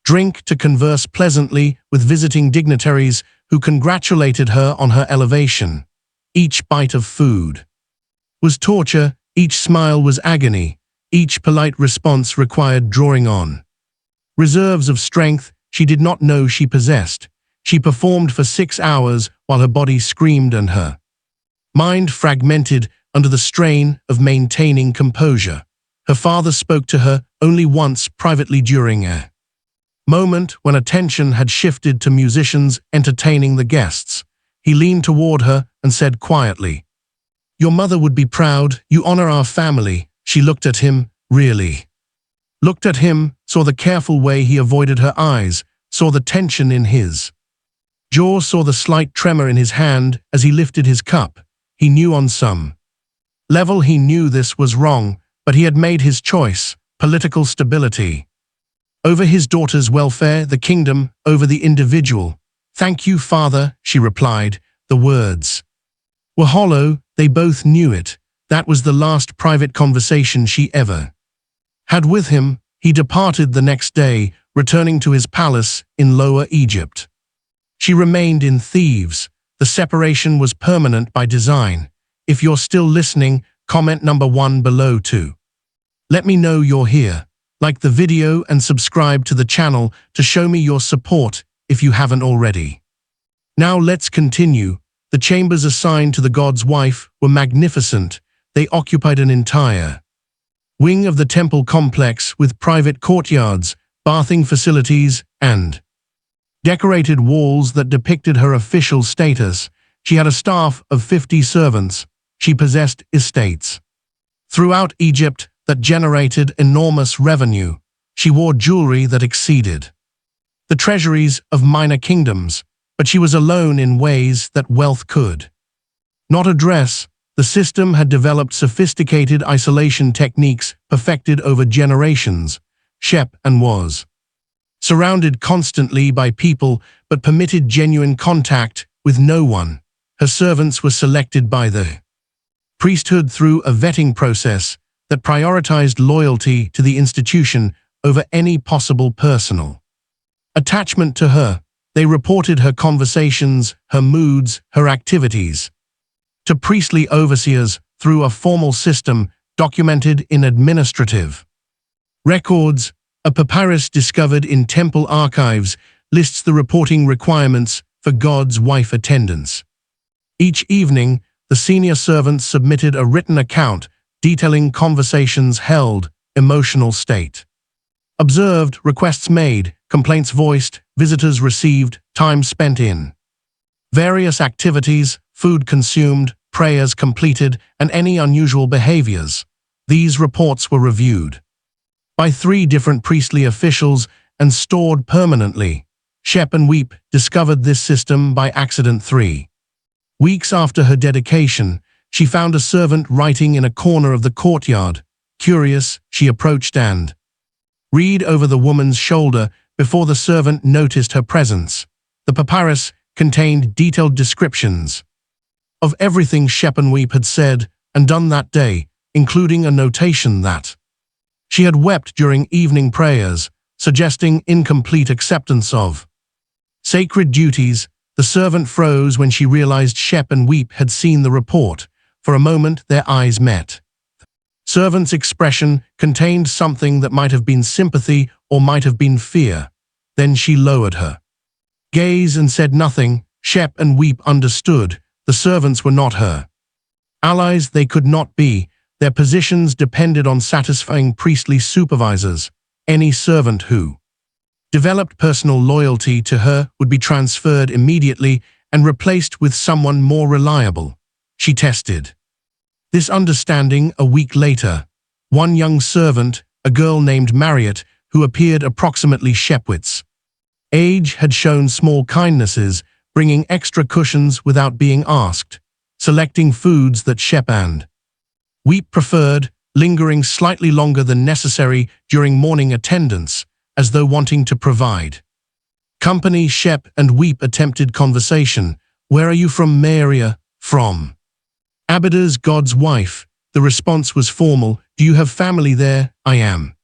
drink, to converse pleasantly with visiting dignitaries who congratulated her on her elevation. Each bite of food was torture, each smile was agony, each polite response required drawing on reserves of strength she did not know she possessed. She performed for 6 hours while her body screamed and her mind fragmented under the strain of maintaining composure. Her father spoke to her only once privately during a moment when attention had shifted to musicians entertaining the guests. He leaned toward her and said quietly, "Your mother would be proud. You honor our family." She looked at him, really looked at him, saw the careful way he avoided her eyes, saw the tension in his jaw, saw the slight tremor in his hand as he lifted his cup. He knew on some level he knew this was wrong, but he had made his choice: political stability over his daughter's welfare, the kingdom over the individual. "Thank you, father," she replied. The words were hollow. They both knew it. That was the last private conversation she ever had with him. He departed the next day, returning to his palace in Lower Egypt. She remained in Thebes. The separation was permanent by design. If you're still listening, comment number 1 below too. Let me know you're here. Like the video and subscribe to the channel to show me your support if you haven't already. Now let's continue. The chambers assigned to the god's wife were magnificent. They occupied an entire wing of the temple complex with private courtyards, bathing facilities, and decorated walls that depicted her official status. She had a staff of 50 servants. she possessed estates throughout Egypt that generated enormous revenue. She wore jewelry that exceeded the treasuries of minor kingdoms, but she was alone in ways that wealth could not address. The system had developed sophisticated isolation techniques perfected over generations. Shep and was surrounded constantly by people but permitted genuine contact with no one. Her servants were selected by the priesthood through a vetting process that prioritized loyalty to the institution over any possible personal attachment to her. They reported her conversations, her moods, her activities to priestly overseers through a formal system documented in administrative records. A papyrus discovered in temple archives lists the reporting requirements for God's wife attendance. Each evening, the senior servants submitted a written account detailing conversations held, emotional state observed, requests made, complaints voiced, visitors received, time spent in various activities, food consumed, prayers completed, and any unusual behaviors. These reports were reviewed by 3 different priestly officials and stored permanently. Shep and Weep discovered this system by accident 3 weeks after her dedication. She found a servant writing in a corner of the courtyard. Curious, she approached and read over the woman's shoulder before the servant noticed her presence. The papyrus contained detailed descriptions of everything Shep and Weep had said and done that day, including a notation that she had wept during evening prayers, suggesting incomplete acceptance of sacred duties. The servant froze when she realized Shep and Weep had seen the report. For a moment, their eyes met. Servant's expression contained something that might have been sympathy or might have been fear. Then she lowered her gaze and said nothing. Shep and Weep understood. The servants were not her allies. They could not be. Their positions depended on satisfying priestly supervisors. Any servant who developed personal loyalty to her would be transferred immediately and replaced with someone more reliable. She tested this understanding a week later. One young servant, a girl named Marriott, who appeared approximately Shepwit's age, had shown small kindnesses, bringing extra cushions without being asked, selecting foods that Shep and Weep preferred, lingering slightly longer than necessary during morning attendance, as though wanting to provide company. Shep and Weep attempted conversation. Where are you from? Maria. From Abidas, God's wife. The response was formal. Do you have family there? I am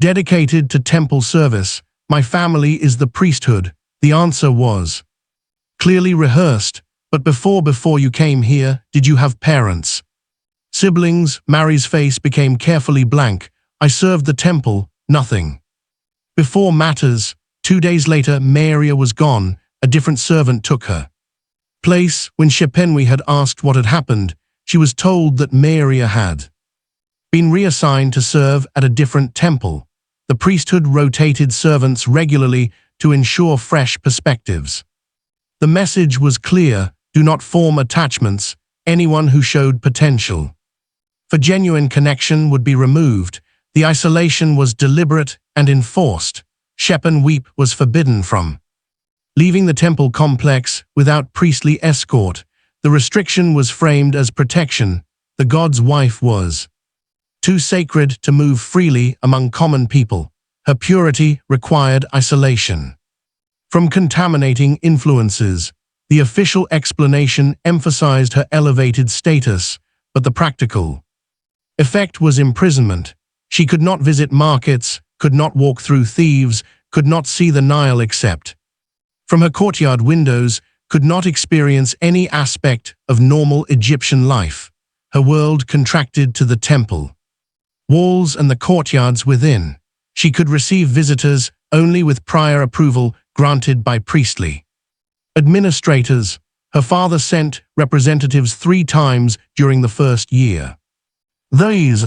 dedicated to temple service. My family is the priesthood. The answer was clearly rehearsed. But before you came here, did you have parents? Siblings? Mary's face became carefully blank. I served the temple. Nothing before matters. 2 days later, Maria was gone. A different servant took her place. When Shepenwi had asked what had happened, she was told that Maria had been reassigned to serve at a different temple. The priesthood rotated servants regularly to ensure fresh perspectives. The message was clear: do not form attachments. Anyone who showed potential for genuine connection would be removed. The isolation was deliberate and enforced. Shep and Weep was forbidden from leaving the temple complex without priestly escort. The restriction was framed as protection. The god's wife was too sacred to move freely among common people. Her purity required isolation from contaminating influences. The official explanation emphasized her elevated status, but the practical effect was imprisonment. She could not visit markets, could not walk through thieves, could not see the Nile except from her courtyard windows, could not experience any aspect of normal Egyptian life. Her world contracted to the temple walls and the courtyards within. She could receive visitors only with prior approval granted by priestly administrators. Her father sent representatives 3 times during the first year. These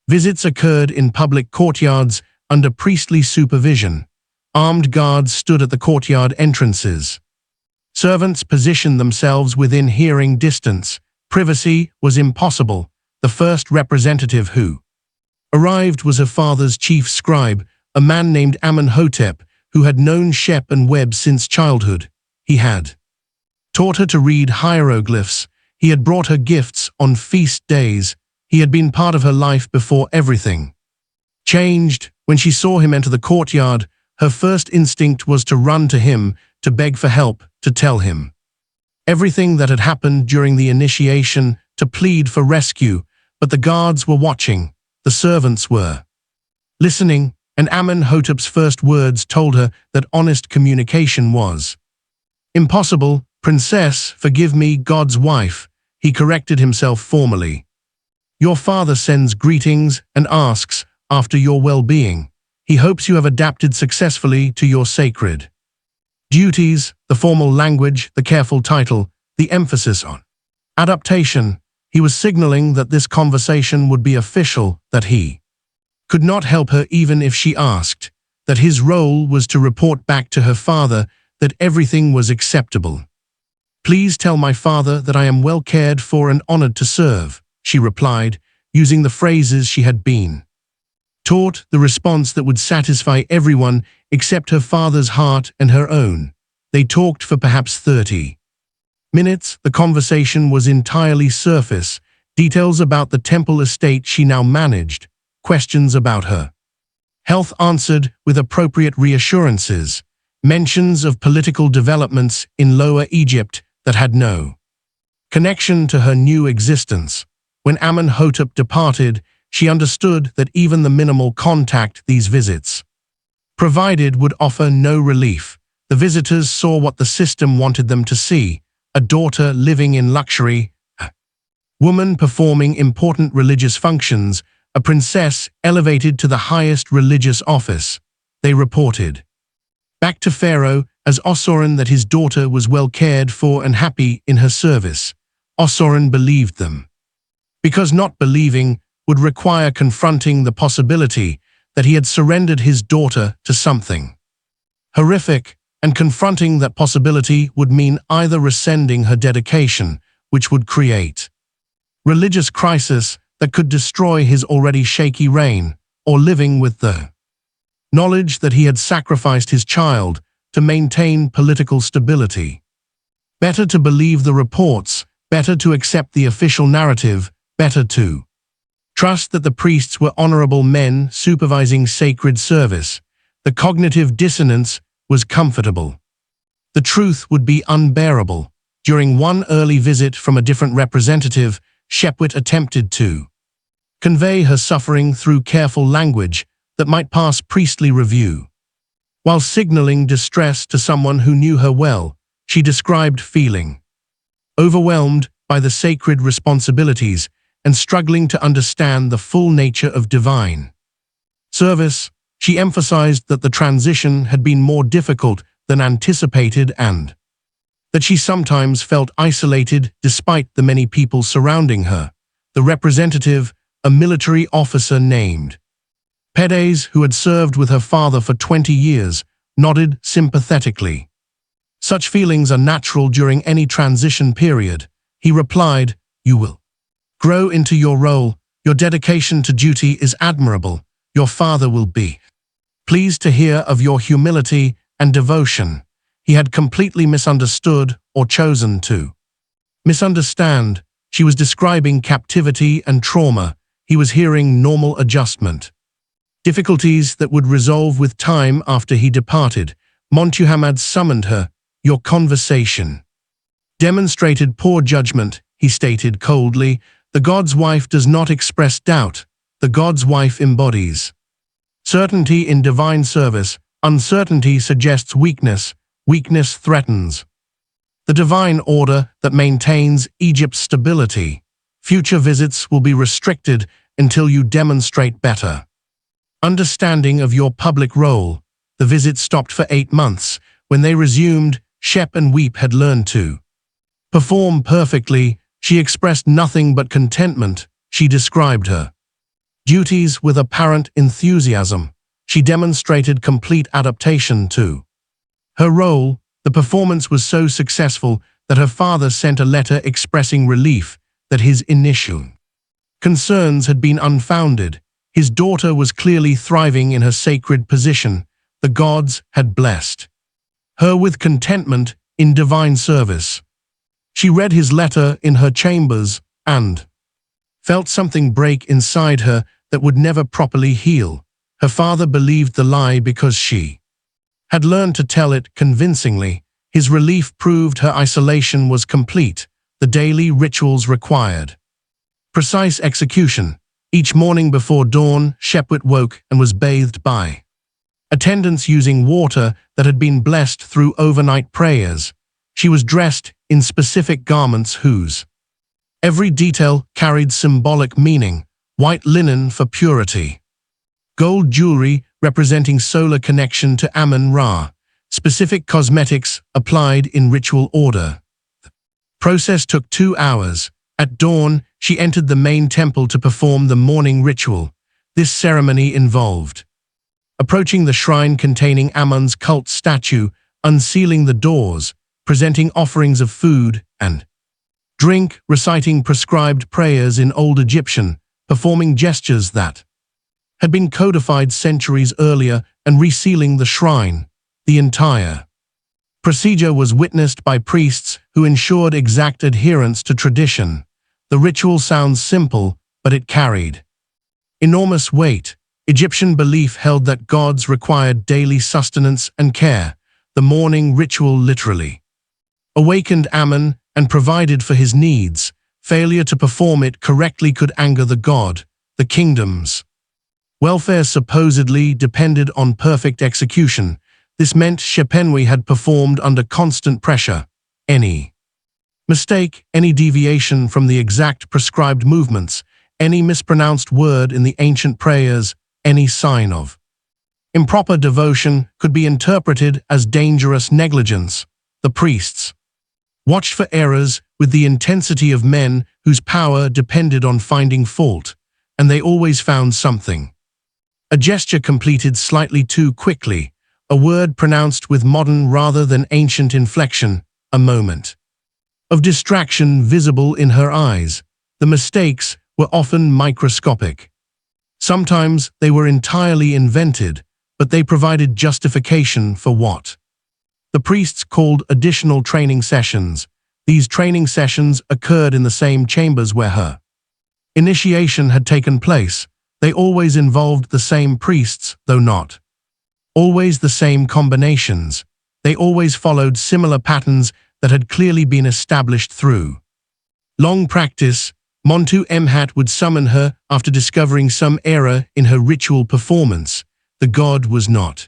visits occurred in public courtyards under priestly supervision. Armed guards stood at the courtyard entrances. Servants positioned themselves within hearing distance. Privacy was impossible. The first representative who arrived was her father's chief scribe, a man named Amenhotep, who had known Shep and Webb since childhood. He had taught her to read hieroglyphs. He had brought her gifts on feast days. He had been part of her life before everything changed. When she saw him enter the courtyard, her first instinct was to run to him, to beg for help, to tell him everything that had happened during the initiation, to plead for rescue. But the guards were watching. The servants were listening, and Amenhotep's first words told her that honest communication was impossible. "Princess, forgive me, God's wife," he corrected himself formally. "Your father sends greetings and asks after your well-being. He hopes you have adapted successfully to your sacred duties." The formal language, the careful title, the emphasis on adaptation. He was signaling that this conversation would be official, that he could not help her even if she asked, that his role was to report back to her father that everything was acceptable. "Please tell my father that I am well cared for and honored to serve," she replied, using the phrases she had been taught, the response that would satisfy everyone except her father's heart and her own. They talked for perhaps 30 minutes. The conversation was entirely surface, details about the temple estate she now managed, questions about her health answered with appropriate reassurances, mentions of political developments in Lower Egypt that had no connection to her new existence. When Amenhotep departed, she understood that even the minimal contact these visits provided would offer no relief. The visitors saw what the system wanted them to see: a daughter living in luxury, a woman performing important religious functions, a princess elevated to the highest religious office. They reported back to Pharaoh as Ossorin that his daughter was well cared for and happy in her service. Ossorin believed them, because not believing would require confronting the possibility that he had surrendered his daughter to something horrific, and confronting that possibility would mean either rescinding her dedication, which would create religious crisis that could destroy his already shaky reign, or living with the knowledge that he had sacrificed his child to maintain political stability. Better to believe the reports, better to accept the official narrative, better to trust that the priests were honorable men supervising sacred service. The cognitive dissonance was comfortable. The truth would be unbearable. During one early visit from a different representative, Shepwit attempted to convey her suffering through careful language that might pass priestly review. While signaling distress to someone who knew her well, she described feeling overwhelmed by the sacred responsibilities and struggling to understand the full nature of divine service. She emphasized that the transition had been more difficult than anticipated and that she sometimes felt isolated despite the many people surrounding her. The representative, a military officer named Pedes, who had served with her father for 20 years, nodded sympathetically. "Such feelings are natural during any transition period," he replied. "You will grow into your role. Your dedication to duty is admirable. Your father will be pleased to hear of your humility and devotion." He had completely misunderstood, or chosen to misunderstand. She was describing captivity and trauma. He was hearing normal adjustment difficulties that would resolve with time after he departed. Montuhamad summoned her. "Your conversation demonstrated poor judgment," he stated coldly. "The God's wife does not express doubt. The God's wife embodies certainty in divine service. Uncertainty suggests weakness. Weakness threatens the divine order that maintains Egypt's stability. Future visits will be restricted until you demonstrate better understanding of your public role." The visit stopped for 8 months. When they resumed, Shep and Weep had learned to perform perfectly. She expressed nothing but contentment. She described her duties with apparent enthusiasm. She demonstrated complete adaptation to her role. The performance was so successful that her father sent a letter expressing relief that his initial concerns had been unfounded. His daughter was clearly thriving in her sacred position. The gods had blessed her with contentment in divine service. She read his letter in her chambers and felt something break inside her that would never properly heal. Her father believed the lie because she had learned to tell it convincingly. His relief proved her isolation was complete. The daily rituals required precise execution. Each morning before dawn, Shepwit woke and was bathed by attendants using water that had been blessed through overnight prayers. She was dressed in specific garments whose every detail carried symbolic meaning: white linen for purity, gold jewelry representing solar connection to Amun-Ra, specific cosmetics applied in ritual order. The process took 2 hours. At dawn, she entered the main temple to perform the morning ritual. This ceremony involved approaching the shrine containing Amun's cult statue, unsealing the doors, presenting offerings of food and drink, reciting prescribed prayers in Old Egyptian, performing gestures that had been codified centuries earlier, and resealing the shrine. The entire procedure was witnessed by priests who ensured exact adherence to tradition. The ritual sounds simple, but it carried enormous weight. Egyptian belief held that gods required daily sustenance and care. The morning ritual literally awakened Amun and provided for his needs. Failure to perform it correctly could anger the god. The kingdom's welfare supposedly depended on perfect execution. This meant Shepenwi had performed under constant pressure. Any mistake, any deviation from the exact prescribed movements, any mispronounced word in the ancient prayers, any sign of improper devotion could be interpreted as dangerous negligence. The priests watched for errors with the intensity of men whose power depended on finding fault, and they always found something. A gesture completed slightly too quickly, a word pronounced with modern rather than ancient inflection, a moment of distraction visible in her eyes. The mistakes were often microscopic. Sometimes they were entirely invented, but they provided justification for what the priests called additional training sessions. These training sessions occurred in the same chambers where her initiation had taken place. They always involved the same priests, though not always the same combinations. They always followed similar patterns that had clearly been established through long practice. Montu Emhat would summon her after discovering some error in her ritual performance. The god was not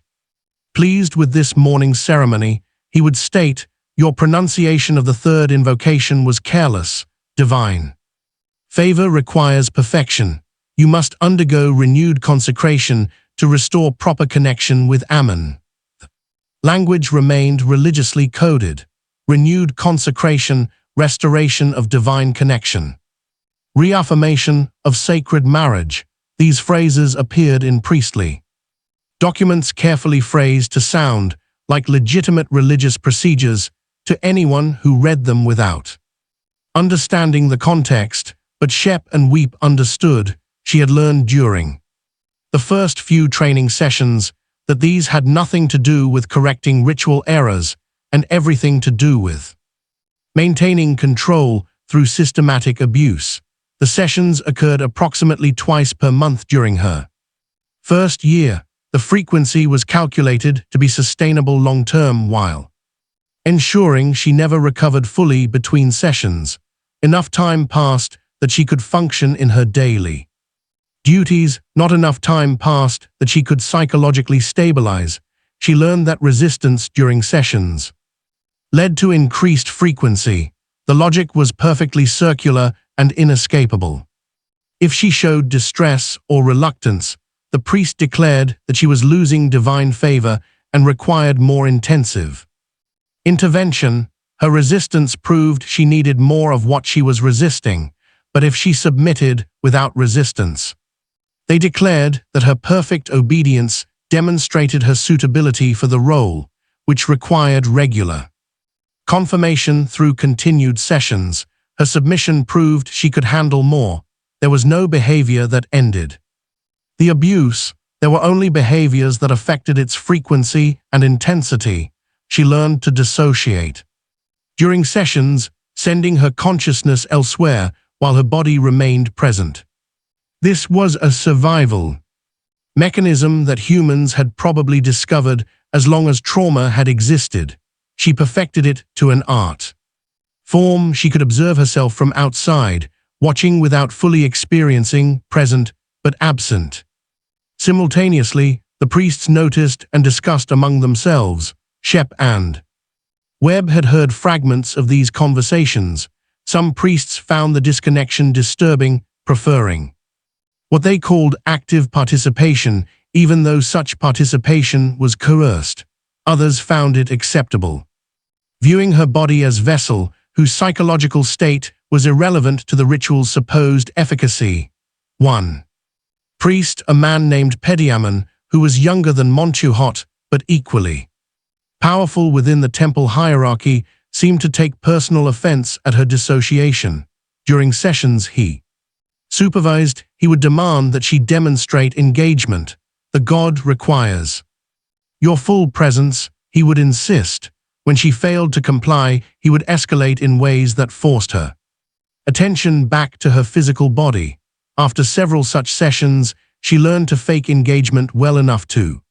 pleased with this morning ceremony. He would state, "Your pronunciation of the third invocation was careless. Divine favor requires perfection. You must undergo renewed consecration to restore proper connection with Amun." The language remained religiously coded. Renewed consecration, restoration of divine connection, reaffirmation of sacred marriage. These phrases appeared in priestly documents, carefully phrased to sound like legitimate religious procedures to anyone who read them without understanding the context. But Shep and Weep understood. She had learned during the first few training sessions that these had nothing to do with correcting ritual errors and everything to do with maintaining control through systematic abuse. The sessions occurred approximately twice per month during her first year. The frequency was calculated to be sustainable long-term while ensuring she never recovered fully between sessions. Enough time passed that she could function in her daily duties, not enough time passed that she could psychologically stabilize. She learned that resistance during sessions led to increased frequency. The logic was perfectly circular and inescapable. If she showed distress or reluctance, the priest declared that she was losing divine favor and required more intensive intervention. Her resistance proved she needed more of what she was resisting, but if she submitted without resistance, they declared that her perfect obedience demonstrated her suitability for the role, which required regular confirmation through continued sessions. Her submission proved she could handle more. There was no behavior that ended the abuse. There were only behaviors that affected its frequency and intensity. She learned to dissociate during sessions, sending her consciousness elsewhere while her body remained present. This was a survival mechanism that humans had probably discovered as long as trauma had existed. She perfected it to an art form. She could observe herself from outside, watching without fully experiencing, present but absent. Simultaneously, the priests noticed and discussed among themselves. Shep and Webb had heard fragments of these conversations. Some priests found the disconnection disturbing, preferring what they called active participation, even though such participation was coerced. Others found it acceptable, viewing her body as vessel whose psychological state was irrelevant to the ritual's supposed efficacy. 1. Priest, a man named Pediaman, who was younger than Montuhot, but equally powerful within the temple hierarchy, seemed to take personal offense at her dissociation. During sessions he supervised, he would demand that she demonstrate engagement. The god requires your full presence, he would insist. When she failed to comply, he would escalate in ways that forced her attention back to her physical body. After several such sessions, she learned to fake engagement well enough to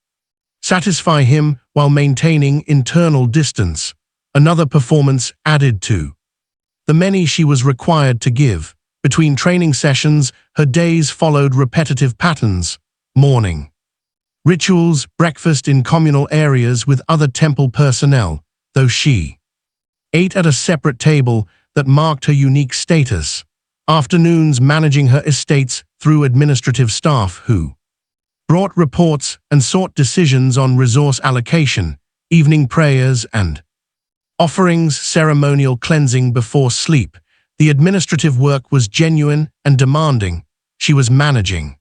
satisfy him while maintaining internal distance. Another performance added to the many she was required to give. Between training sessions, her days followed repetitive patterns: morning rituals, breakfast in communal areas with other temple personnel, though she ate at a separate table that marked her unique status. Afternoons managing her estates through administrative staff who brought reports and sought decisions on resource allocation, evening prayers and offerings, ceremonial cleansing before sleep. The administrative work was genuine and demanding. She was managing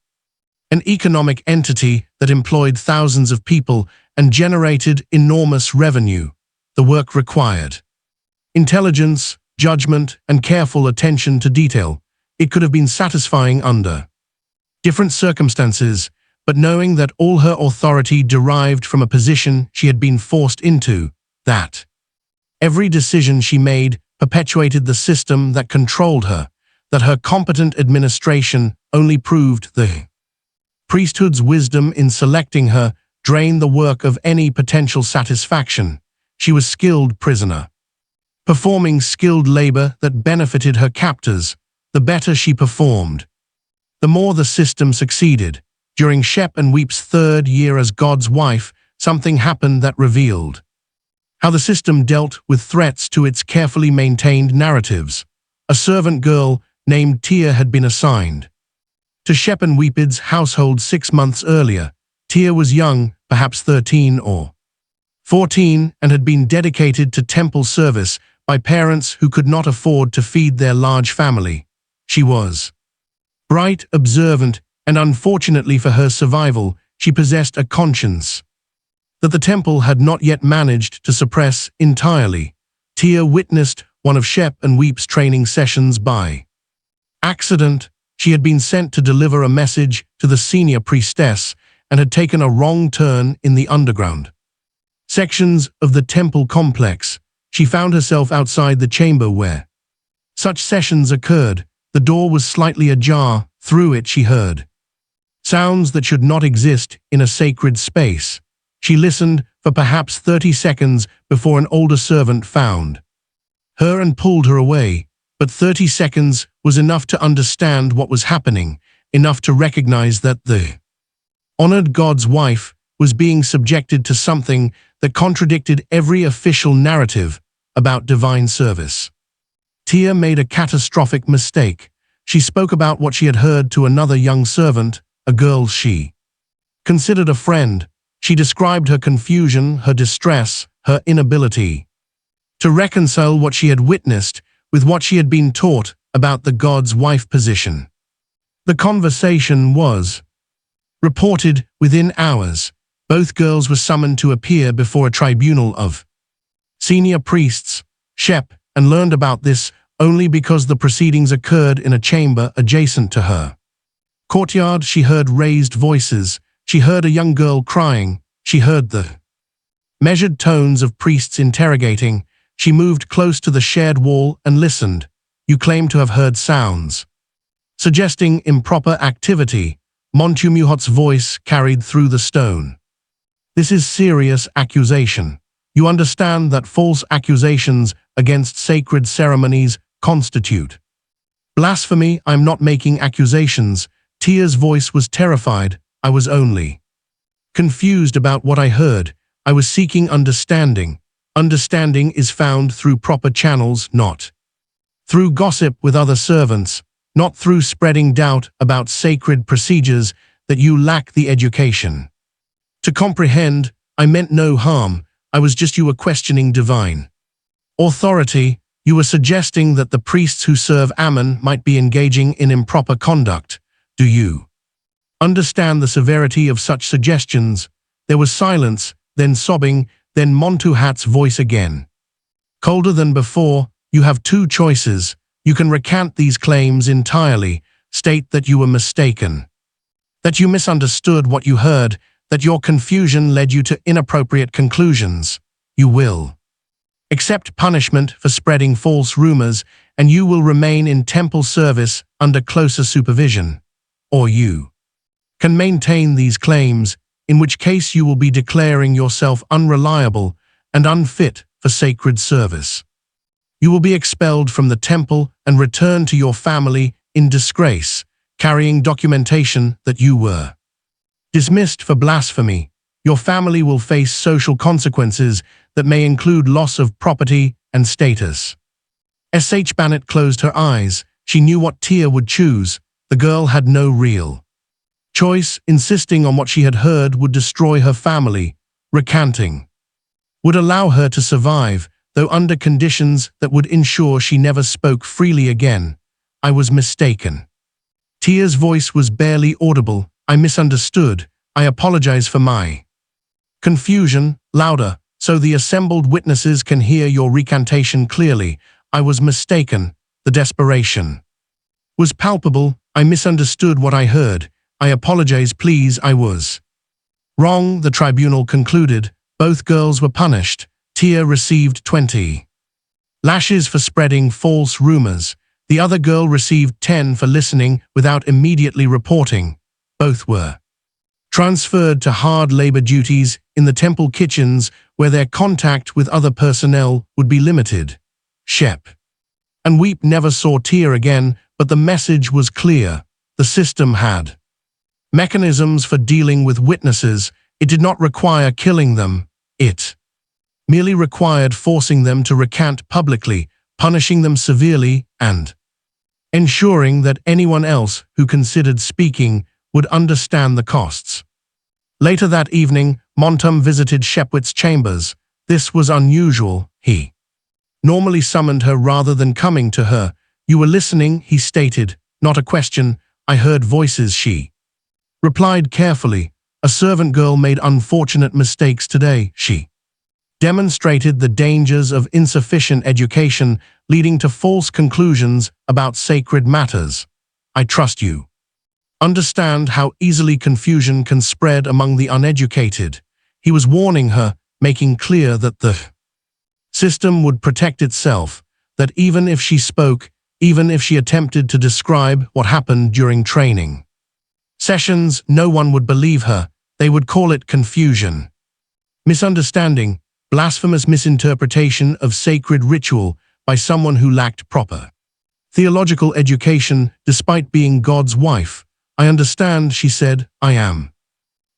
an economic entity that employed thousands of people and generated enormous revenue. The work required intelligence, judgment, and careful attention to detail. It could have been satisfying under different circumstances, but knowing that all her authority derived from a position she had been forced into, that every decision she made perpetuated the system that controlled her, that her competent administration only proved the priesthood's wisdom in selecting her, drained the work of any potential satisfaction. She was skilled prisoner, performing skilled labor that benefited her captors. The better she performed, the more the system succeeded. During Shep and Weep's third year as God's wife, something happened that revealed how the system dealt with threats to its carefully maintained narratives. A servant girl named Tia had been assigned to Shep and Weep's household 6 months earlier. Tia was young, perhaps 13 or 14, and had been dedicated to temple service by parents who could not afford to feed their large family. She was bright, observant, and unfortunately for her survival, she possessed a conscience that the temple had not yet managed to suppress entirely. Tia witnessed one of Shep and Weep's training sessions by accident. She had been sent to deliver a message to the senior priestess and had taken a wrong turn in the underground sections of the temple complex. She found herself outside the chamber where such sessions occurred. The door was slightly ajar. Through it she heard sounds that should not exist in a sacred space. She listened for perhaps 30 seconds before an older servant found her and pulled her away. But 30 seconds was enough to understand what was happening, enough to recognize that the honored God's wife was being subjected to something that contradicted every official narrative about divine service. Tia made a catastrophic mistake. She spoke about what she had heard to another young servant, a girl she considered a friend. She described her confusion, her distress, her inability to reconcile what she had witnessed with what she had been taught about the God's wife position. The conversation was reported within hours. Both girls were summoned to appear before a tribunal of senior priests. Shep and learned about this only because the proceedings occurred in a chamber adjacent to her. Courtyard, she heard raised voices. She heard a young girl crying. She heard the measured tones of priests interrogating. She moved close to the shared wall and listened. You claim to have heard sounds suggesting improper activity. Montumuhot's voice carried through the stone. This is serious accusation. You understand that false accusations against sacred ceremonies constitute blasphemy. I'm not making accusations. Tia's voice was terrified. I was only confused about what I heard. I was seeking understanding. Understanding is found through proper channels, not through gossip with other servants, not through spreading doubt about sacred procedures that you lack the education to comprehend. I meant no harm. You were questioning divine authority. You were suggesting that the priests who serve Ammon might be engaging in improper conduct. Do you understand the severity of such suggestions? There was silence, then sobbing, then Montuhat's voice again, colder than before. You have two choices. You can recant these claims entirely, state that you were mistaken, that you misunderstood what you heard, that your confusion led you to inappropriate conclusions. You will accept punishment for spreading false rumors, and you will remain in temple service under closer supervision. Or you can maintain these claims, in which case you will be declaring yourself unreliable and unfit for sacred service. You will be expelled from the temple and return to your family in disgrace, carrying documentation that you were dismissed for blasphemy. Your family will face social consequences that may include loss of property and status. Bennett closed her eyes. She knew what Tia would choose. The girl had no real choice. Insisting on what she had heard would destroy her family. Recanting would allow her to survive, though under conditions that would ensure she never spoke freely again. I was mistaken. Tia's voice was barely audible. I misunderstood. I apologize for my confusion. Louder, so the assembled witnesses can hear your recantation clearly. I was mistaken. The desperation was palpable. I misunderstood what I heard. I apologize, please. I was wrong. The tribunal concluded. Both girls were punished. Tia received 20 lashes for spreading false rumors. The other girl received 10 for listening without immediately reporting. Both were transferred to hard labor duties in the temple kitchens, where their contact with other personnel would be limited. Shep and Weep never saw Tia again, but the message was clear. The system had mechanisms for dealing with witnesses. It did not require killing them. It merely required forcing them to recant publicly, punishing them severely, and ensuring that anyone else who considered speaking would understand the costs. Later that evening, Montum visited Shepwit's chambers. This was unusual. He normally summoned her rather than coming to her. You were listening, he stated. Not a question. I heard voices, she replied carefully. A servant girl made unfortunate mistakes today, she demonstrated the dangers of insufficient education, leading to false conclusions about sacred matters. I trust you understand how easily confusion can spread among the uneducated. He was warning her, making clear that the system would protect itself, that even if she spoke, even if she attempted to describe what happened during training sessions, no one would believe her. They would call it confusion, misunderstanding, blasphemous misinterpretation of sacred ritual by someone who lacked proper theological education. Despite being God's wife, I understand, she said. I am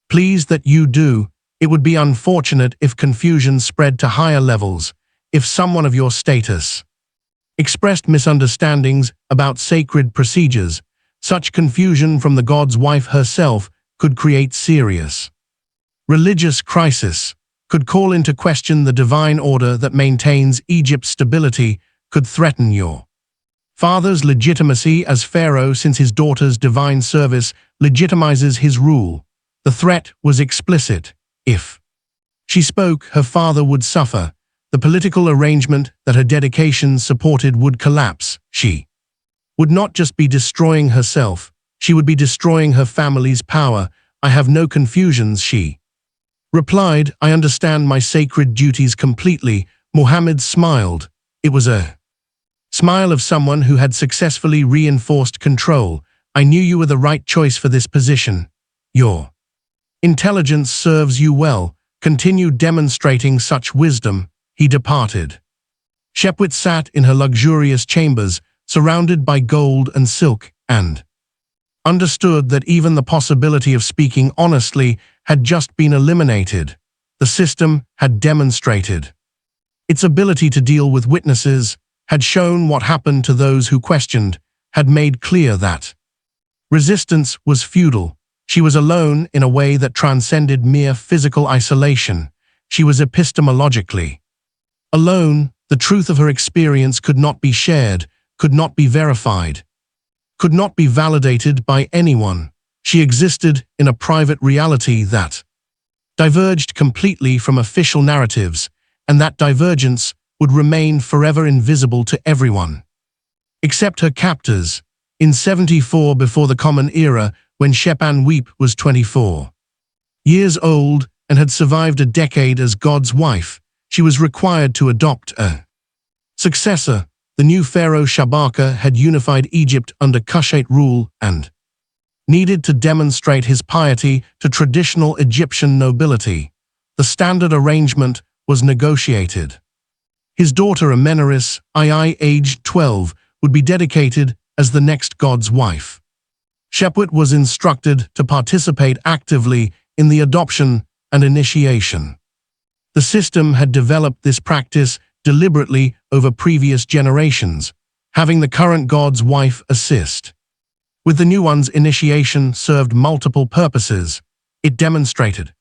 pleased that you do. It would be unfortunate if confusion spread to higher levels, if someone of your status expressed misunderstandings about sacred procedures. Such confusion from the God's wife herself could create serious religious crisis, could call into question the divine order that maintains Egypt's stability, could threaten your father's legitimacy as Pharaoh, since his daughter's divine service legitimizes his rule. The threat was explicit. If she spoke, her father would suffer. The political arrangement that her dedication supported would collapse. She would not just be destroying herself, she would be destroying her family's power. I have no confusions, she replied. I understand my sacred duties completely. Muhammad smiled. It was a smile of someone who had successfully reinforced control. I knew you were the right choice for this position. Your intelligence serves you well. Continue demonstrating such wisdom. He departed. Shepwit sat in her luxurious chambers, surrounded by gold and silk, and understood that even the possibility of speaking honestly had just been eliminated. The system had demonstrated its ability to deal with witnesses, had shown what happened to those who questioned, had made clear that resistance was futile. She was alone in a way that transcended mere physical isolation. She was epistemologically alone. The truth of her experience could not be shared, could not be verified, could not be validated by anyone. She existed in a private reality that diverged completely from official narratives, and that divergence would remain forever invisible to everyone except her captors. In 74 before the Common Era, when Shep-an-Weep was 24 years old and had survived a decade as God's wife, she was required to adopt a successor. The new Pharaoh Shabaka had unified Egypt under Kushite rule and needed to demonstrate his piety to traditional Egyptian nobility. The standard arrangement was negotiated. His daughter Amenorис, aged 12, would be dedicated as the next God's wife. Shepwit was instructed to participate actively in the adoption and initiation. The system had developed this practice deliberately over previous generations, having the current God's wife assist with the new one's initiation served multiple purposes. It demonstrated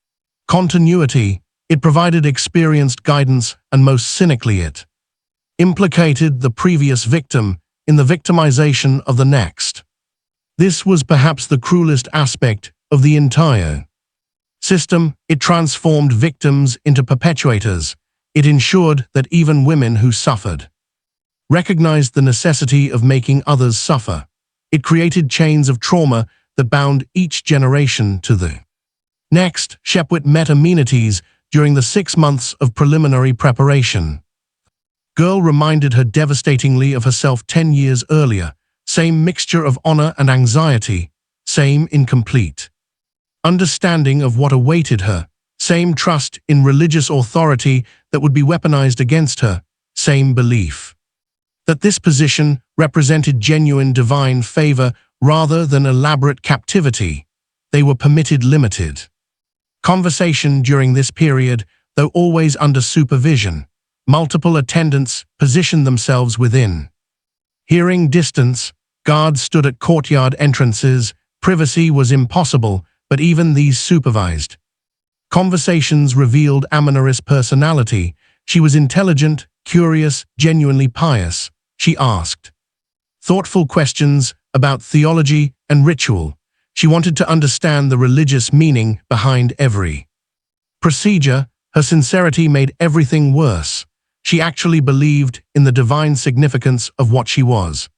continuity, it provided experienced guidance, and most cynically it implicated the previous victim in the victimization of the next. This was perhaps the cruelest aspect of the entire system. It transformed victims into perpetuators. It ensured that even women who suffered recognized the necessity of making others suffer. It created chains of trauma that bound each generation to the next. Shepwit met Amenorис during the 6 months of preliminary preparation. Girl reminded her devastatingly of herself 10 years earlier. Same mixture of honor and anxiety, same incomplete understanding of what awaited her, same trust in religious authority that would be weaponized against her, same belief that this position represented genuine divine favor rather than elaborate captivity. They were permitted limited conversation during this period, though always under supervision. Multiple attendants positioned themselves within hearing distance. Guards stood at courtyard entrances. Privacy was impossible, but even these supervised conversations revealed Amenorис' personality. She was intelligent, curious, genuinely pious. She asked thoughtful questions about theology and ritual. She wanted to understand the religious meaning behind every procedure. Her sincerity made everything worse. She actually believed in the divine significance of what she was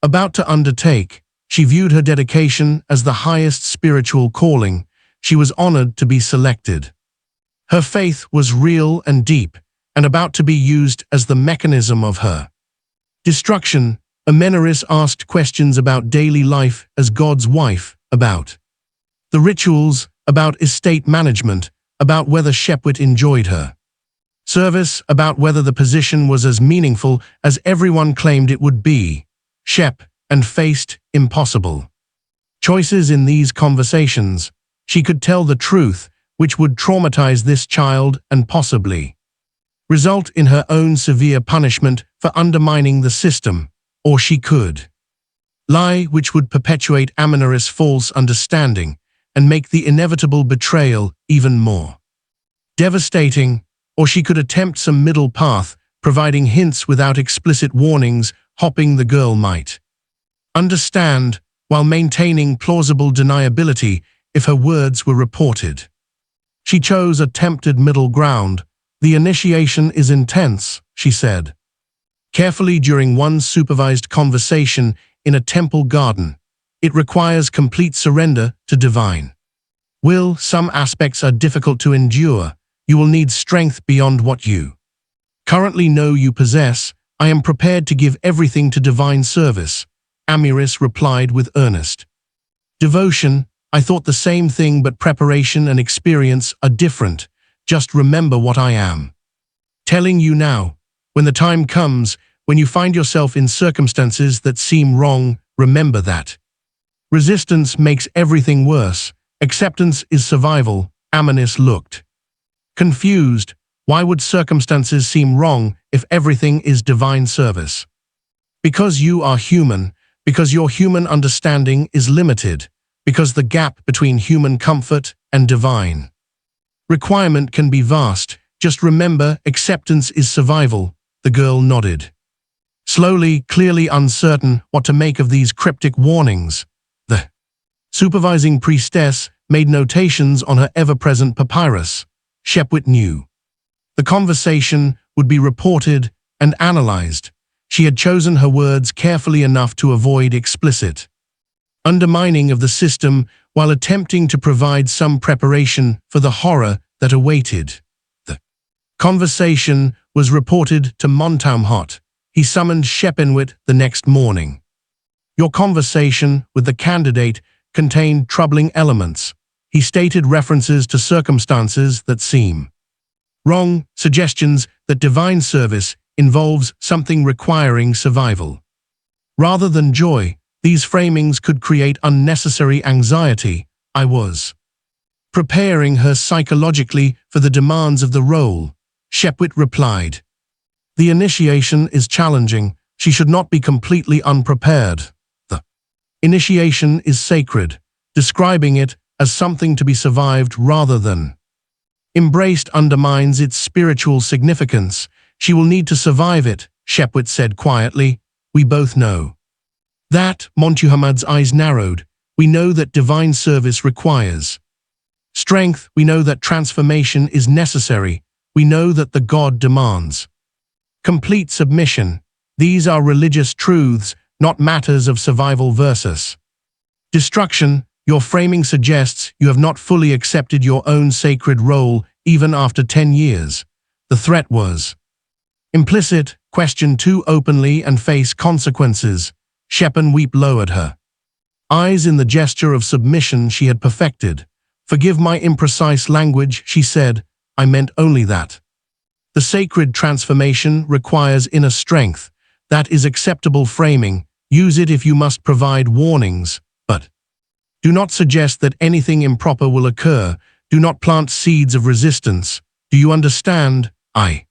about to undertake. She viewed her dedication as the highest spiritual calling. She was honored to be selected. Her faith was real and deep, and about to be used as the mechanism of her destruction. Amenorис asked questions about daily life as God's wife, about the rituals, about estate management, about whether Shepwit enjoyed her service, about whether the position was as meaningful as everyone claimed it would be. Shep and faced impossible choices in these conversations. She could tell the truth, which would traumatize this child and possibly result in her own severe punishment for undermining the system, or she could lie, which would perpetuate Amenorис' false understanding and make the inevitable betrayal even more devastating, or she could attempt some middle path, providing hints without explicit warnings, hoping the girl might understand while maintaining plausible deniability if her words were reported. She chose a tempted middle ground, The initiation is intense, she said, carefully during one supervised conversation in a temple garden. It requires complete surrender to divine will. Some aspects are difficult to endure. You will need strength beyond what you currently know you possess. I am prepared to give everything to divine service, Amiris replied with earnest devotion. I thought the same thing, but preparation and experience are different. Just remember what I am telling you now. When the time comes, when you find yourself in circumstances that seem wrong, remember that resistance makes everything worse. Acceptance is survival. Amiris looked confused. Why would circumstances seem wrong if everything is divine service? Because you are human, because your human understanding is limited, because the gap between human comfort and divine requirement can be vast. Just remember, acceptance is survival. The girl nodded, slowly, clearly uncertain what to make of these cryptic warnings. The supervising priestess made notations on her ever-present papyrus. Shepwit knew the conversation would be reported and analyzed. She had chosen her words carefully enough to avoid explicit undermining of the system while attempting to provide some preparation for the horror that awaited. The conversation was reported to Montamhot. He summoned Shepenwit the next morning. Your conversation with the candidate contained troubling elements. He stated references to circumstances that seem wrong, suggestions that divine service involves something requiring survival rather than joy. These framings could create unnecessary anxiety. I was preparing her psychologically for the demands of the role, Shepwit replied. The initiation is challenging. She should not be completely unprepared. The initiation is sacred. Describing it as something to be survived rather than embraced undermines its spiritual significance. She will need to survive it, Shepwit said quietly. We both know that. Montuhamad's eyes narrowed. We know that divine service requires strength. We know that transformation is necessary. We know that the God demands complete submission. These are religious truths, not matters of survival versus destruction. Your framing suggests you have not fully accepted your own sacred role even after 10 years. The threat was implicit. Question too openly and face consequences. Shepenweep lowered her eyes in the gesture of submission she had perfected. Forgive my imprecise language, she said. I meant only that the sacred transformation requires inner strength. That is acceptable framing. Use it if you must provide warnings, but do not suggest that anything improper will occur. Do not plant seeds of resistance. Do you understand? I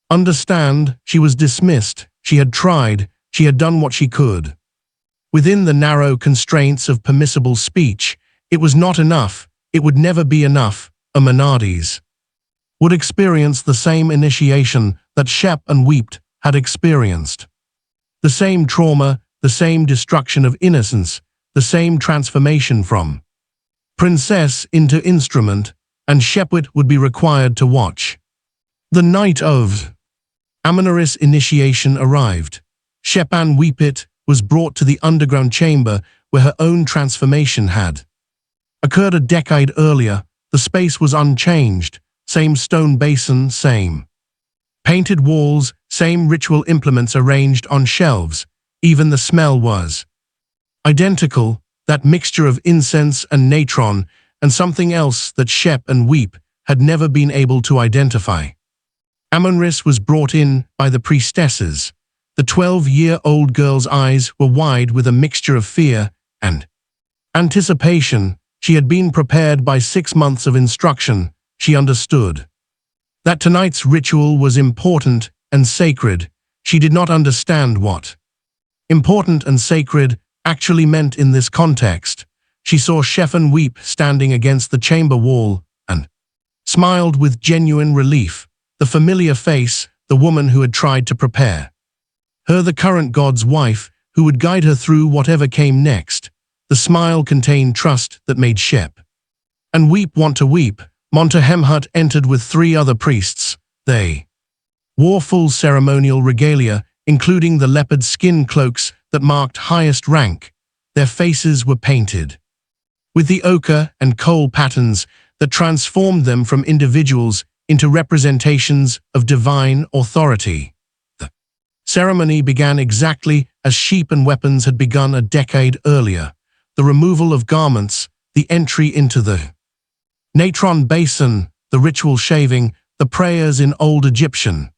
understand. She was dismissed. She had tried. She had done what she could. Within the narrow constraints of permissible speech, it was not enough. It would never be enough. Amanades would experience the same initiation that Shep and Wept had experienced. The same trauma, the same destruction of innocence, the same transformation from princess into instrument, and Shepwit would be required to watch. The night of Amanaris initiation arrived. Shepan Weepit was brought to the underground chamber where her own transformation had occurred a decade earlier. The space was unchanged. Same stone basin, same painted walls, same ritual implements arranged on shelves. Even the smell was identical, that mixture of incense and natron and something else that Shep and Weep had never been able to identify. Amonris was brought in by the priestesses. The 12-year-old girl's eyes were wide with a mixture of fear and anticipation. She had been prepared by 6 months of instruction. She understood that tonight's ritual was important and sacred. She did not understand what important and sacred actually meant in this context. She saw Shefen Weep standing against the chamber wall and smiled with genuine relief. The familiar face, the woman who had tried to prepare her, the current god's wife, who would guide her through whatever came next. The smile contained trust that made Shep and Weep want to weep. Montahemhut entered with 3 other priests. They wore full ceremonial regalia, including the leopard skin cloaks that marked highest rank. Their faces were painted with the ochre and coal patterns that transformed them from individuals into representations of divine authority. The ceremony began exactly as sheep and weapons had begun a decade earlier: the removal of garments, the entry into the natron basin, the ritual shaving, the prayers in Old Egyptian,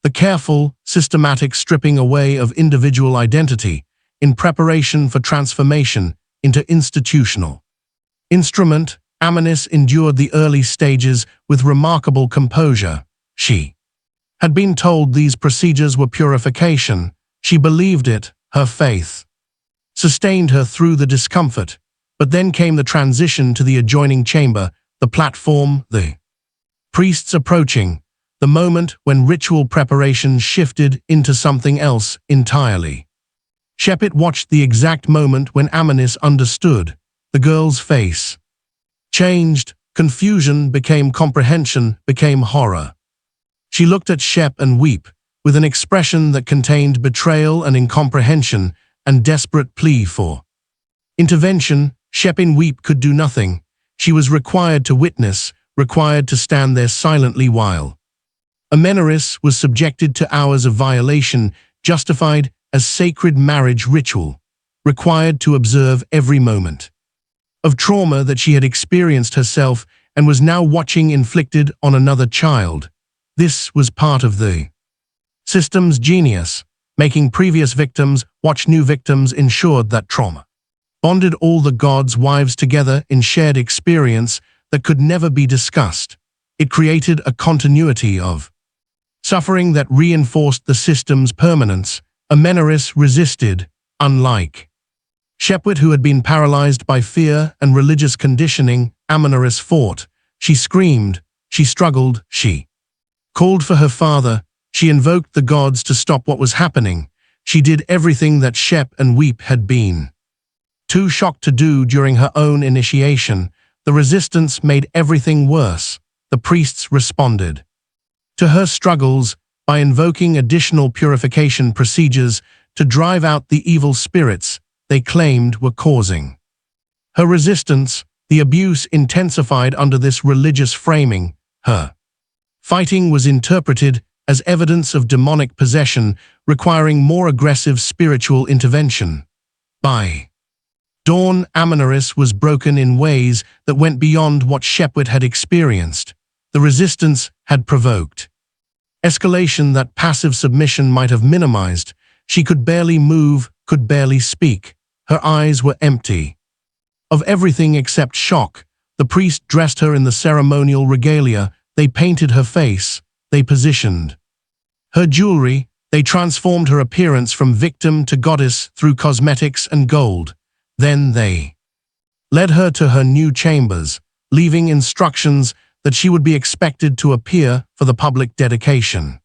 the careful, systematic stripping away of individual identity in preparation for transformation into institutional instrument. Amonis endured the early stages with remarkable composure. She had been told these procedures were purification. She believed it. Her faith sustained her through the discomfort. But then came the transition to the adjoining chamber, the platform, the priests approaching, the moment when ritual preparation shifted into something else entirely. Shepard watched the exact moment when Amonis understood. The girl's face changed. Confusion became comprehension, became horror. She looked at Shep and Weep with an expression that contained betrayal and incomprehension and desperate plea for intervention. Shep and Weep could do nothing. She was required to witness, required to stand there silently while Amenorus was subjected to hours of violation, justified as sacred marriage ritual, required to observe every moment of trauma that she had experienced herself and was now watching inflicted on another child. This was part of the system's genius. Making previous victims watch new victims ensured that trauma bonded all the gods' wives together in shared experience that could never be discussed. It created a continuity of suffering that reinforced the system's permanence. Amenorus resisted, unlike Shepard, who had been paralyzed by fear and religious conditioning. Amenorus fought. She screamed. She struggled. She called for her father. She invoked the gods to stop what was happening. She did everything that Shep and Weep had been too shocked to do during her own initiation. The resistance made everything worse. The priests responded to her struggles by invoking additional purification procedures to drive out the evil spirits they claimed were causing her resistance. The abuse intensified under this religious framing. Her fighting was interpreted as evidence of demonic possession, requiring more aggressive spiritual intervention. By dawn, Amenorus was broken in ways that went beyond what Shepard had experienced. The resistance had provoked escalation that passive submission might have minimized. She could barely move, could barely speak. Her eyes were empty of everything except shock. The priest dressed her in the ceremonial regalia. They painted her face. They positioned her jewelry. They transformed her appearance from victim to goddess through cosmetics and gold. Then they led her to her new chambers, leaving instructions that she would be expected to appear for the public dedication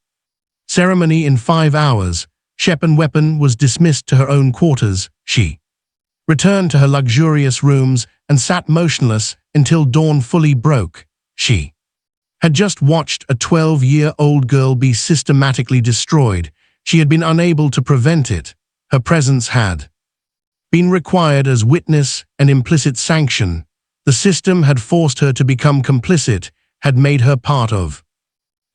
ceremony in 5 hours. Shep and Weapon was dismissed to her own quarters. She returned to her luxurious rooms and sat motionless until dawn fully broke. She had just watched a 12-year-old girl be systematically destroyed. She had been unable to prevent it. Her presence had been required as witness and implicit sanction. The system had forced her to become complicit, had made her part of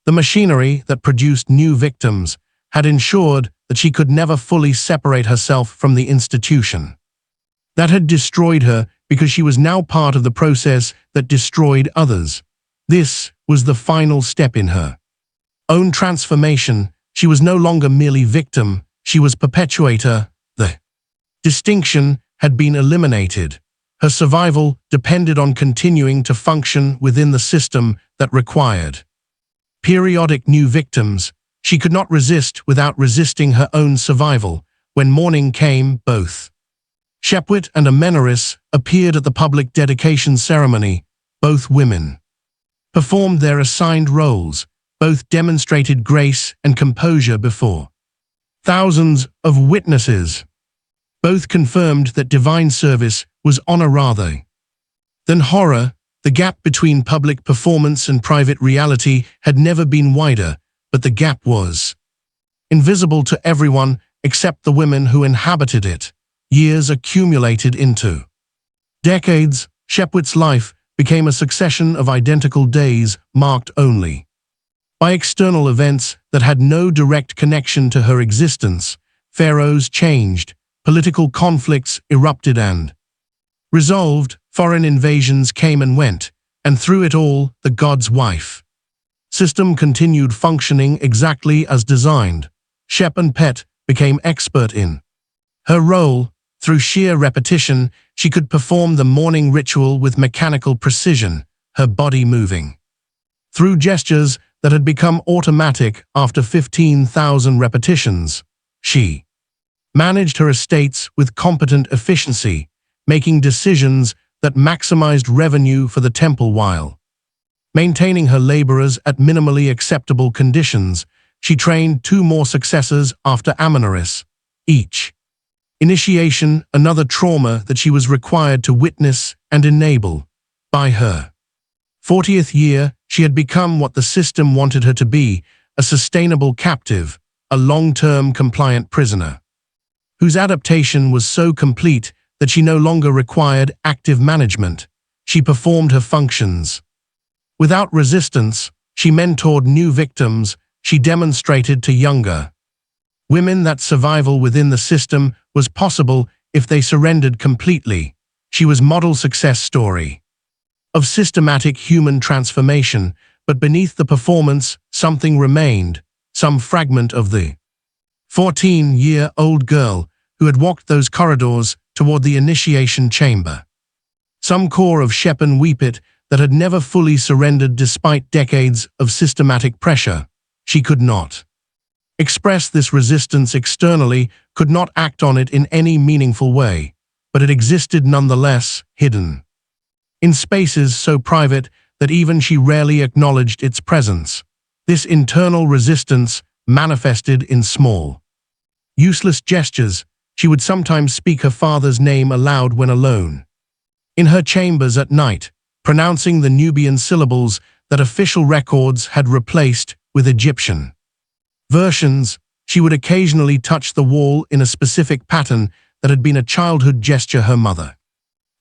the machinery that produced new victims, had ensured that she could never fully separate herself from the institution that had destroyed her, because she was now part of the process that destroyed others. This was the final step in her own transformation. She was no longer merely victim, she was perpetuator. The distinction had been eliminated. Her survival depended on continuing to function within the system that required periodic new victims. She could not resist without resisting her own survival. When morning came, both Shepard and Amenorus appeared at the public dedication ceremony. Both women performed their assigned roles. Both demonstrated grace and composure before thousands of witnesses. Both confirmed that divine service was honor rather than horror. The gap between public performance and private reality had never been wider, but the gap was invisible to everyone except the women who inhabited it. Years accumulated into decades. Shepwit's life became a succession of identical days marked only by external events that had no direct connection to her existence. Pharaohs changed, political conflicts erupted and resolved, foreign invasions came and went, and through it all, the god's wife system continued functioning exactly as designed. Shep and Pet became expert in her role. Through sheer repetition, she could perform the morning ritual with mechanical precision, her body moving through gestures that had become automatic after 15,000 repetitions. She managed her estates with competent efficiency, making decisions that maximized revenue for the temple while maintaining her laborers at minimally acceptable conditions. She trained 2 more successors after Amenoris. Each initiation, another trauma that she was required to witness and enable. By her 40th year, she had become what the system wanted her to be, a sustainable captive, a long-term compliant prisoner, whose adaptation was so complete that she no longer required active management. She performed her functions without resistance. She mentored new victims. She demonstrated to younger women that survival within the system was possible if they surrendered completely. She was model success story of systematic human transformation, but beneath the performance, something remained, some fragment of the 14-year-old girl who had walked those corridors toward the initiation chamber. Some core of Shep and Weepit that had never fully surrendered despite decades of systematic pressure. She could not express this resistance externally, could not act on it in any meaningful way, but it existed nonetheless, hidden in spaces so private that even she rarely acknowledged its presence. This internal resistance manifested in small, useless gestures. She would sometimes speak her father's name aloud when alone in her chambers at night, pronouncing the Nubian syllables that official records had replaced with Egyptian versions. She would occasionally touch the wall in a specific pattern that had been a childhood gesture her mother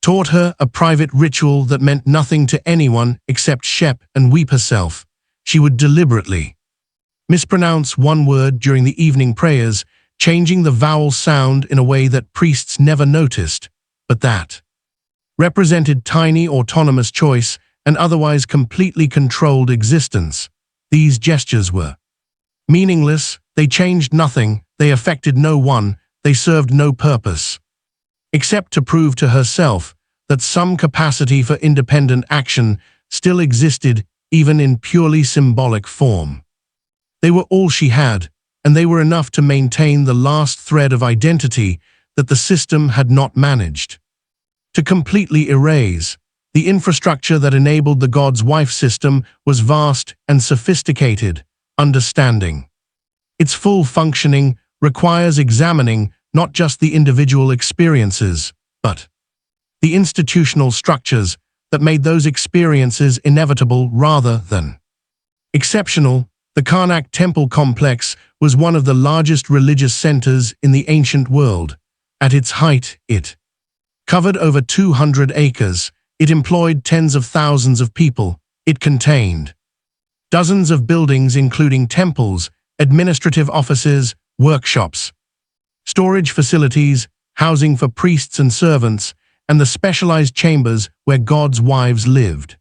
taught her, a private ritual that meant nothing to anyone except Shep and Weep herself. She would deliberately mispronounce one word during the evening prayers, changing the vowel sound in a way that priests never noticed, but that represented tiny autonomous choice and otherwise completely controlled existence. These gestures were meaningless. They changed nothing. They affected no one. They served no purpose, except to prove to herself that some capacity for independent action still existed, even in purely symbolic form. They were all she had, and they were enough to maintain the last thread of identity that the system had not managed to completely erase. The infrastructure that enabled the God's wife system was vast and sophisticated. Understanding its full functioning requires examining not just the individual experiences, but the institutional structures that made those experiences inevitable rather than exceptional. The Karnak temple complex was one of the largest religious centers in the ancient world. At its height, it covered over 200 acres. It employed tens of thousands of people. It contained dozens of buildings including temples, administrative offices, workshops, storage facilities, housing for priests and servants, and the specialized chambers where God's wives lived.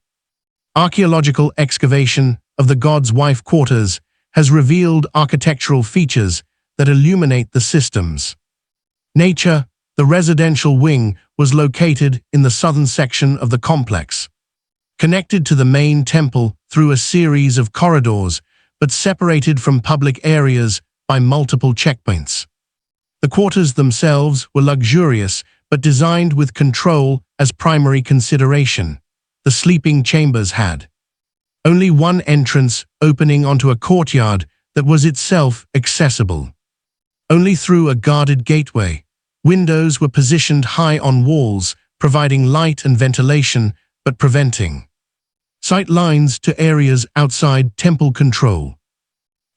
Archaeological excavation of the God's wife quarters has revealed architectural features that illuminate the system's nature. The residential wing was located in the southern section of the complex, connected to the main temple through a series of corridors, but separated from public areas by multiple checkpoints. The quarters themselves were luxurious, but designed with control as primary consideration. The sleeping chambers had only one entrance, opening onto a courtyard that was itself accessible only through a guarded gateway. Windows were positioned high on walls, providing light and ventilation, but preventing sight lines to areas outside temple control.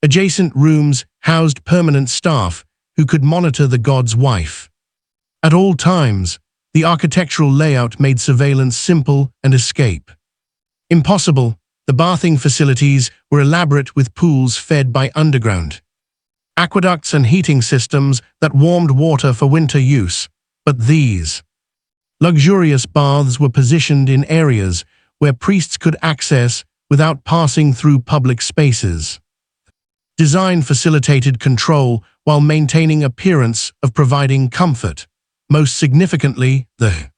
Adjacent rooms housed permanent staff who could monitor the god's wife. At all times, the architectural layout made surveillance simple and escape impossible. The bathing facilities were elaborate with pools fed by underground aqueducts and heating systems that warmed water for winter use. But these luxurious baths were positioned in areas where priests could access without passing through public spaces. Design facilitated control while maintaining appearance of providing comfort. Most significantly, the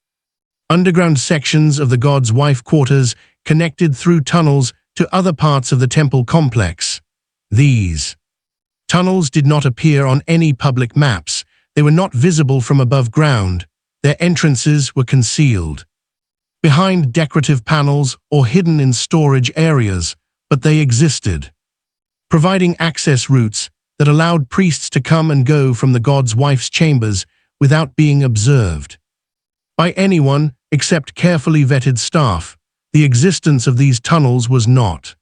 underground sections of the god's wife quarters connected through tunnels to other parts of the temple complex. These tunnels did not appear on any public maps. They were not visible from above ground. Their entrances were concealed behind decorative panels or hidden in storage areas, but they existed, providing access routes that allowed priests to come and go from the god's wife's chambers without being observed by anyone except carefully vetted staff. The existence of these tunnels was not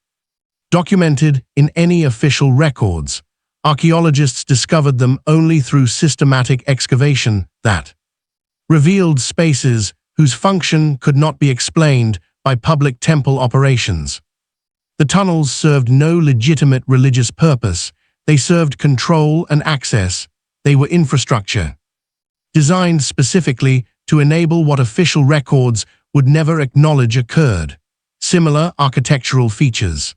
documented in any official records. Archaeologists discovered them only through systematic excavation that revealed spaces whose function could not be explained by public temple operations. The tunnels served no legitimate religious purpose. They served control and access. They were infrastructure designed specifically to enable what official records would never acknowledge occurred. Similar architectural features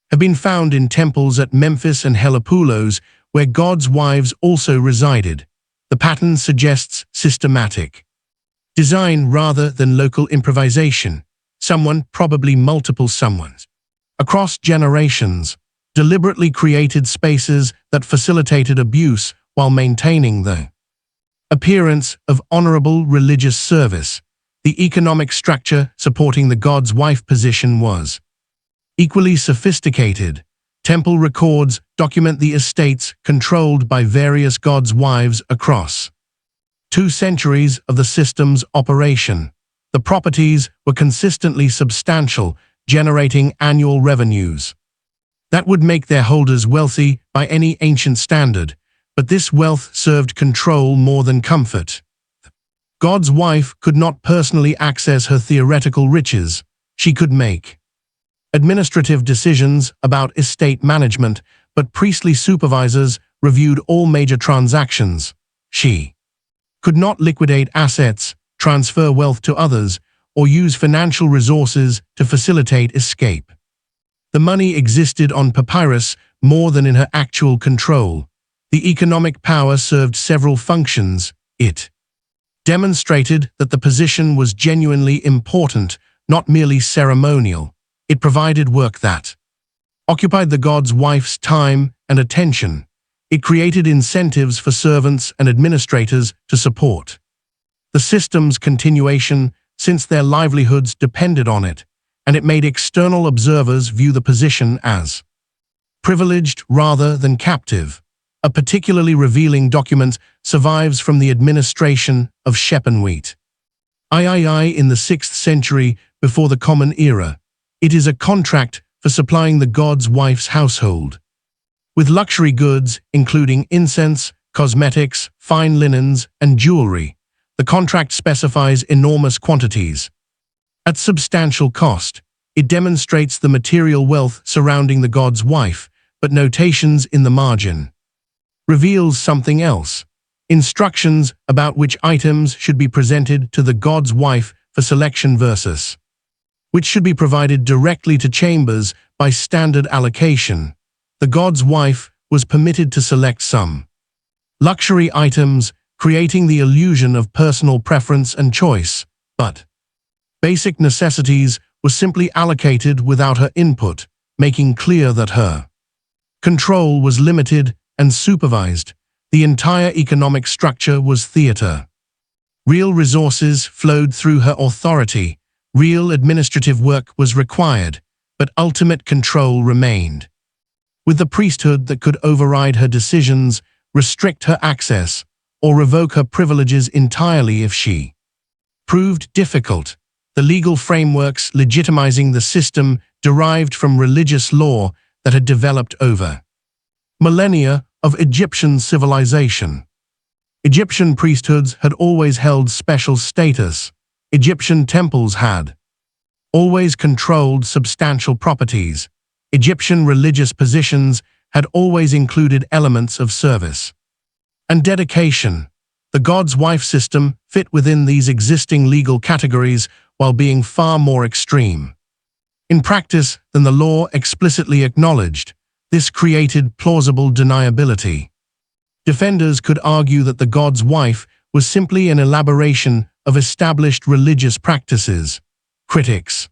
have been found in temples at Memphis and Heliopolis, where gods' wives also resided. The pattern suggests systematic design rather than local improvisation. Someone, probably multiple someones, across generations, deliberately created spaces that facilitated abuse while maintaining the appearance of honorable religious service. The economic structure supporting the god's wife position was equally sophisticated. Temple records document the estates controlled by various gods' wives across 2 centuries of the system's operation. The properties were consistently substantial, generating annual revenues that would make their holders wealthy by any ancient standard, but this wealth served control more than comfort. God's wife could not personally access her theoretical riches. She could make administrative decisions about estate management, but priestly supervisors reviewed all major transactions. She could not liquidate assets, transfer wealth to others, or use financial resources to facilitate escape. The money existed on papyrus more than in her actual control. The economic power served several functions. It demonstrated that the position was genuinely important, not merely ceremonial. It provided work that occupied the god's wife's time and attention. It created incentives for servants and administrators to support the system's continuation since their livelihoods depended on it, and it made external observers view the position as privileged rather than captive. A particularly revealing document survives from the administration of Shepenwheat III in the 6th century before the Common Era. It is a contract for supplying the god's wife's household with luxury goods, including incense, cosmetics, fine linens, and jewelry. The contract specifies enormous quantities at substantial cost. It demonstrates the material wealth surrounding the god's wife, but notations in the margin reveals something else. Instructions about which items should be presented to the god's wife for selection versus which should be provided directly to chambers by standard allocation. The god's wife was permitted to select some luxury items, creating the illusion of personal preference and choice, but basic necessities were simply allocated without her input, making clear that her control was limited and supervised. The entire economic structure was theater. Real resources flowed through her authority. Real administrative work was required, but ultimate control remained with the priesthood that could override her decisions, restrict her access, or revoke her privileges entirely if she proved difficult. the legal frameworks legitimizing the system derived from religious law that had developed over millennia of Egyptian civilization. Egyptian priesthoods had always held special status. Egyptian temples had always controlled substantial properties. Egyptian religious positions had always included elements of service and dedication. The God's wife system fit within these existing legal categories while being far more extreme in practice than the law explicitly acknowledged. This created plausible deniability. Defenders could argue that the God's wife was simply an elaboration of established religious practices. Critics,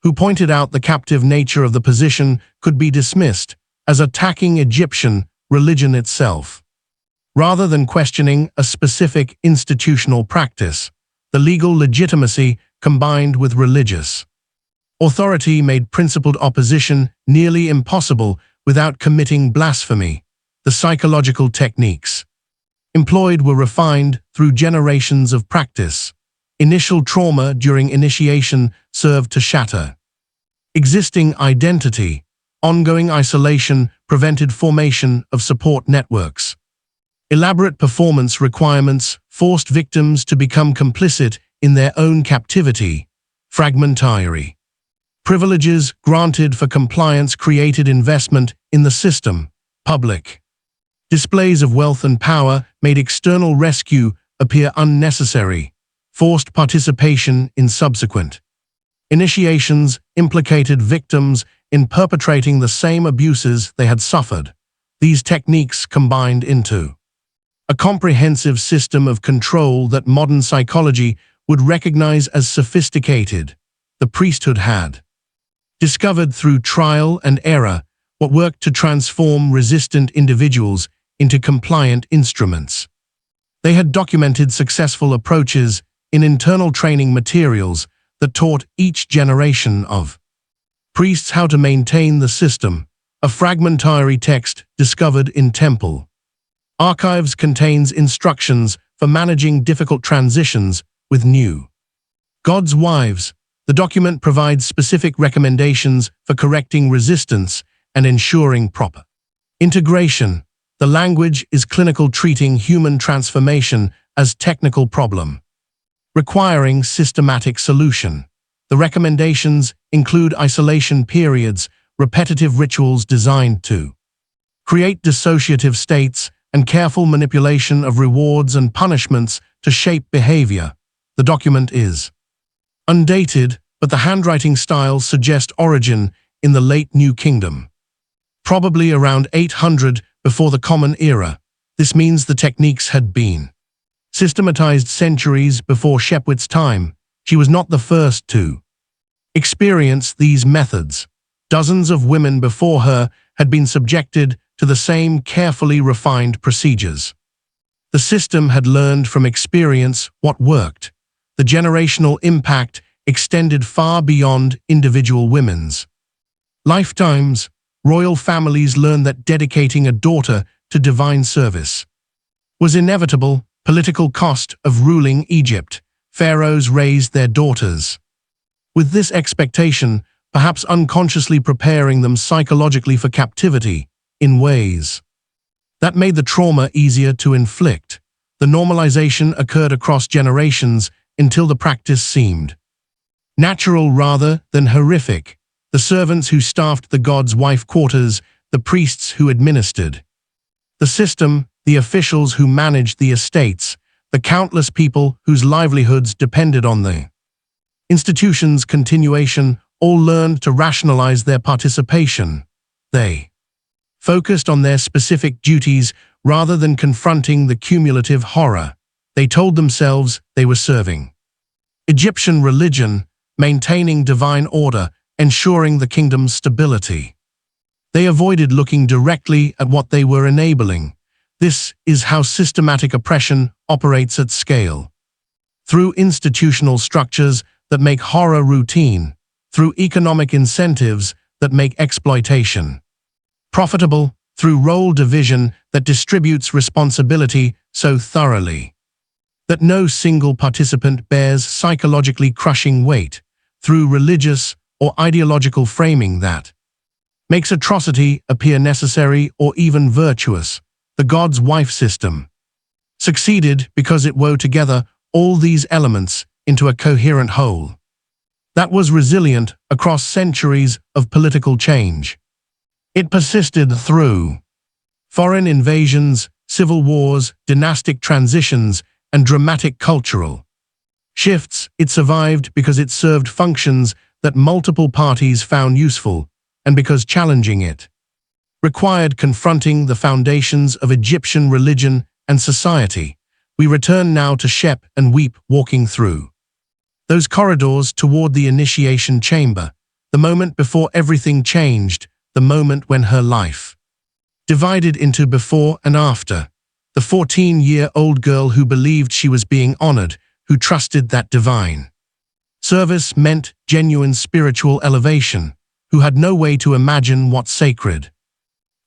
who pointed out the captive nature of the position, could be dismissed as attacking Egyptian religion itself. Rather than questioning a specific institutional practice, the legal legitimacy combined with religious authority made principled opposition nearly impossible without committing blasphemy. The psychological techniques employed were refined through generations of practice. Initial trauma during initiation served to shatter existing identity. Ongoing isolation prevented formation of support networks. Elaborate performance requirements forced victims to become complicit in their own captivity. Fragmentary privileges granted for compliance created investment in the system. Public displays of wealth and power made external rescue appear unnecessary. Forced participation in subsequent initiations implicated victims in perpetrating the same abuses they had suffered. These techniques combined into a comprehensive system of control that modern psychology would recognize as sophisticated. The priesthood had discovered through trial and error what worked to transform resistant individuals into compliant instruments. They had documented successful approaches in internal training materials that taught each generation of priests how to maintain the system. A fragmentary text discovered in temple archives contains instructions for managing difficult transitions with new God's wives. The document provides specific recommendations for correcting resistance and ensuring proper integration. The language is clinical, treating human transformation as technical problem requiring systematic solution. The recommendations include isolation periods, repetitive rituals designed to create dissociative states, and careful manipulation of rewards and punishments to shape behavior. The document is undated, but the handwriting style suggests origin in the late New Kingdom, probably around 800 before the Common Era. This means the techniques had been systematized centuries before Shepwit's time. She was not the first to experience these methods. Dozens of women before her had been subjected to the same carefully refined procedures. The system had learned from experience what worked. The generational impact extended far beyond individual women's lifetimes. Royal families learned that dedicating a daughter to divine service was inevitable. Political cost of ruling Egypt. Pharaohs raised their daughters with this expectation, perhaps unconsciously preparing them psychologically for captivity in ways that made the trauma easier to inflict. The normalization occurred across generations until the practice seemed natural rather than horrific. The servants who staffed the God's wife quarters, the priests who administered the system, the officials who managed the estates, the countless people whose livelihoods depended on the institution's continuation, all learned to rationalize their participation. They focused on their specific duties rather than confronting the cumulative horror. They told themselves they were serving Egyptian religion, maintaining divine order, ensuring the kingdom's stability. They avoided looking directly at what they were enabling. This is how systematic oppression operates at scale. Through institutional structures that make horror routine, through economic incentives that make exploitation profitable, through role division that distributes responsibility so thoroughly that no single participant bears psychologically crushing weight through religious or ideological framing that makes atrocity appear necessary or even virtuous. The God's wife system succeeded because it wove together all these elements into a coherent whole that was resilient across centuries of political change. It persisted through foreign invasions, civil wars, dynastic transitions, and dramatic cultural shifts. It survived because it served functions that multiple parties found useful, and because challenging it required confronting the foundations of Egyptian religion and society. We return now to Shep and Weep walking through those corridors toward the initiation chamber, the moment before everything changed, the moment when her life divided into before and after. The 14-year-old girl who believed she was being honored, who trusted that divine service meant genuine spiritual elevation, who had no way to imagine what sacred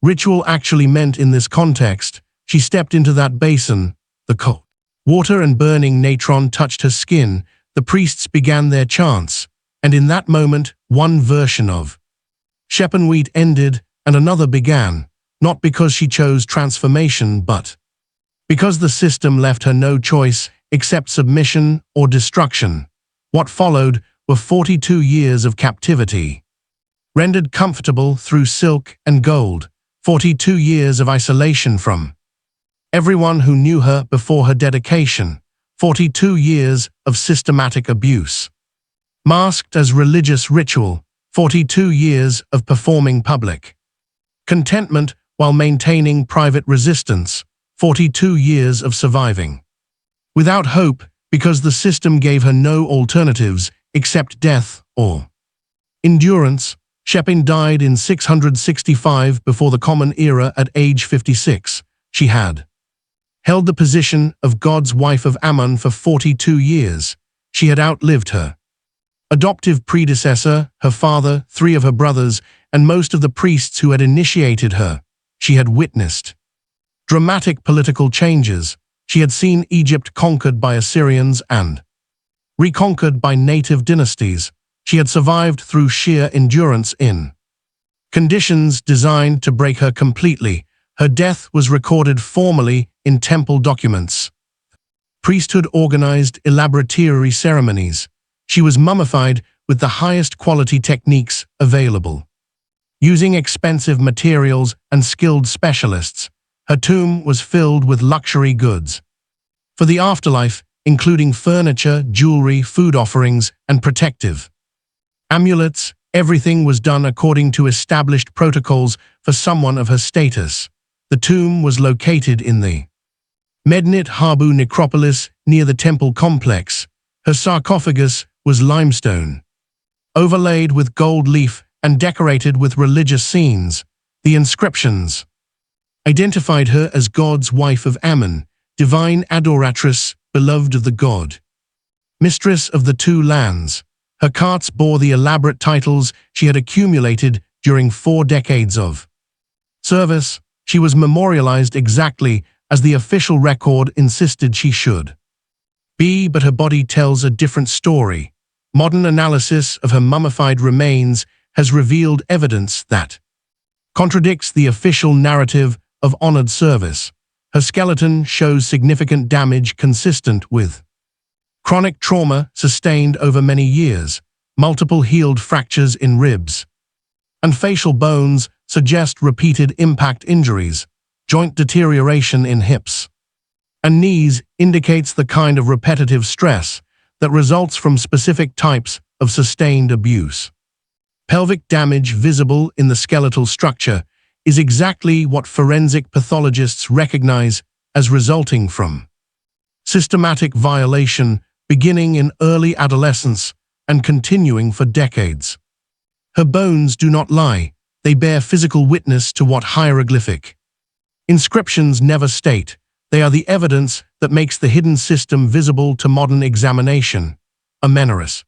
ritual actually meant in this context. She stepped into that basin, the cold water and burning natron touched her skin. The priests began their chants, and in that moment, one version of Shep and Wheat ended and another began, not because she chose transformation but because the system left her no choice except submission or destruction. What followed were 42 years of captivity, rendered comfortable through silk and gold, 42 years of isolation from everyone who knew her before her dedication, 42 years of systematic abuse, masked as religious ritual, 42 years of performing public contentment while maintaining private resistance, 42 years of surviving without hope because the system gave her no alternatives except death or endurance. Shepin died in 665 before the Common Era at age 56. She had held the position of God's wife of Ammon for 42 years. She had outlived her adoptive predecessor, her father, 3 of her brothers, and most of the priests who had initiated her. She had witnessed dramatic political changes. She had seen Egypt conquered by Assyrians and reconquered by native dynasties. She had survived through sheer endurance in conditions designed to break her completely. Her death was recorded formally in temple documents. Priesthood organized elaboratory ceremonies. She was mummified with the highest quality techniques available, using expensive materials and skilled specialists. Her tomb was filled with luxury goods for the afterlife, including furniture, jewelry, food offerings, and protective amulets. Everything was done according to established protocols for someone of her status. The tomb was located in the Medinit Habu necropolis near the temple complex. Her sarcophagus was limestone, overlaid with gold leaf and decorated with religious scenes. The inscriptions identified her as God's wife of Ammon, divine adoratress, beloved of the god, mistress of the 2 lands. Her carts bore the elaborate titles she had accumulated during 4 decades of service. She was memorialized exactly as the official record insisted she should be, but her body tells a different story. Modern analysis of her mummified remains has revealed evidence that contradicts the official narrative of honored service. Her skeleton shows significant damage consistent with chronic trauma sustained over many years. Multiple healed fractures in ribs and facial bones suggest repeated impact injuries. Joint deterioration in hips and knees indicates the kind of repetitive stress that results from specific types of sustained abuse. Pelvic damage visible in the skeletal structure is exactly what forensic pathologists recognize as resulting from systematic violation beginning in early adolescence and continuing for decades. Her bones do not lie, they bear physical witness to what hieroglyphic inscriptions never state. They are the evidence that makes the hidden system visible to modern examination. Amenorus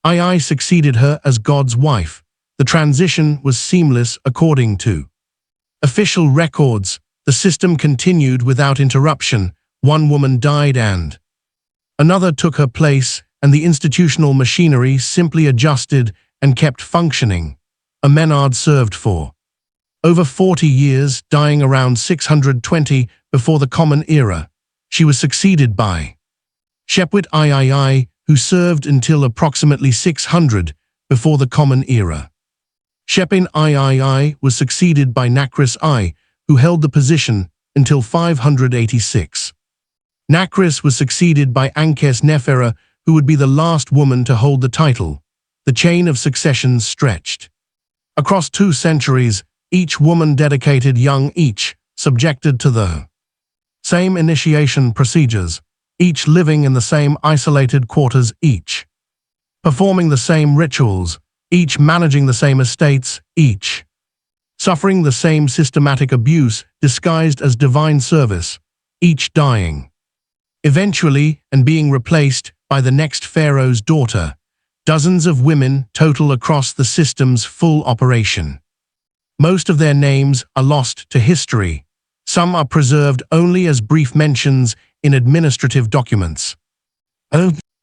II succeeded her as God's wife. The transition was seamless according to official records. The system continued without interruption. One woman died and Another took her place, and the institutional machinery simply adjusted and kept functioning. A Menard served for over 40 years, dying around 620 before the Common Era. She was succeeded by Shepwit III, who served until approximately 600 before the Common Era. Shepin III was succeeded by Nakris I, who held the position until 586. Nakris was succeeded by Ankes Nefera, who would be the last woman to hold the title. The chain of succession stretched across 2 centuries, each woman dedicated young, each subjected to the same initiation procedures, each living in the same isolated quarters, each performing the same rituals, each managing the same estates, each suffering the same systematic abuse disguised as divine service, each dying eventually and being replaced by the next pharaoh's daughter. Dozens of women total across the system's full operation. Most of their names are lost to history. Some are preserved only as brief mentions in administrative documents.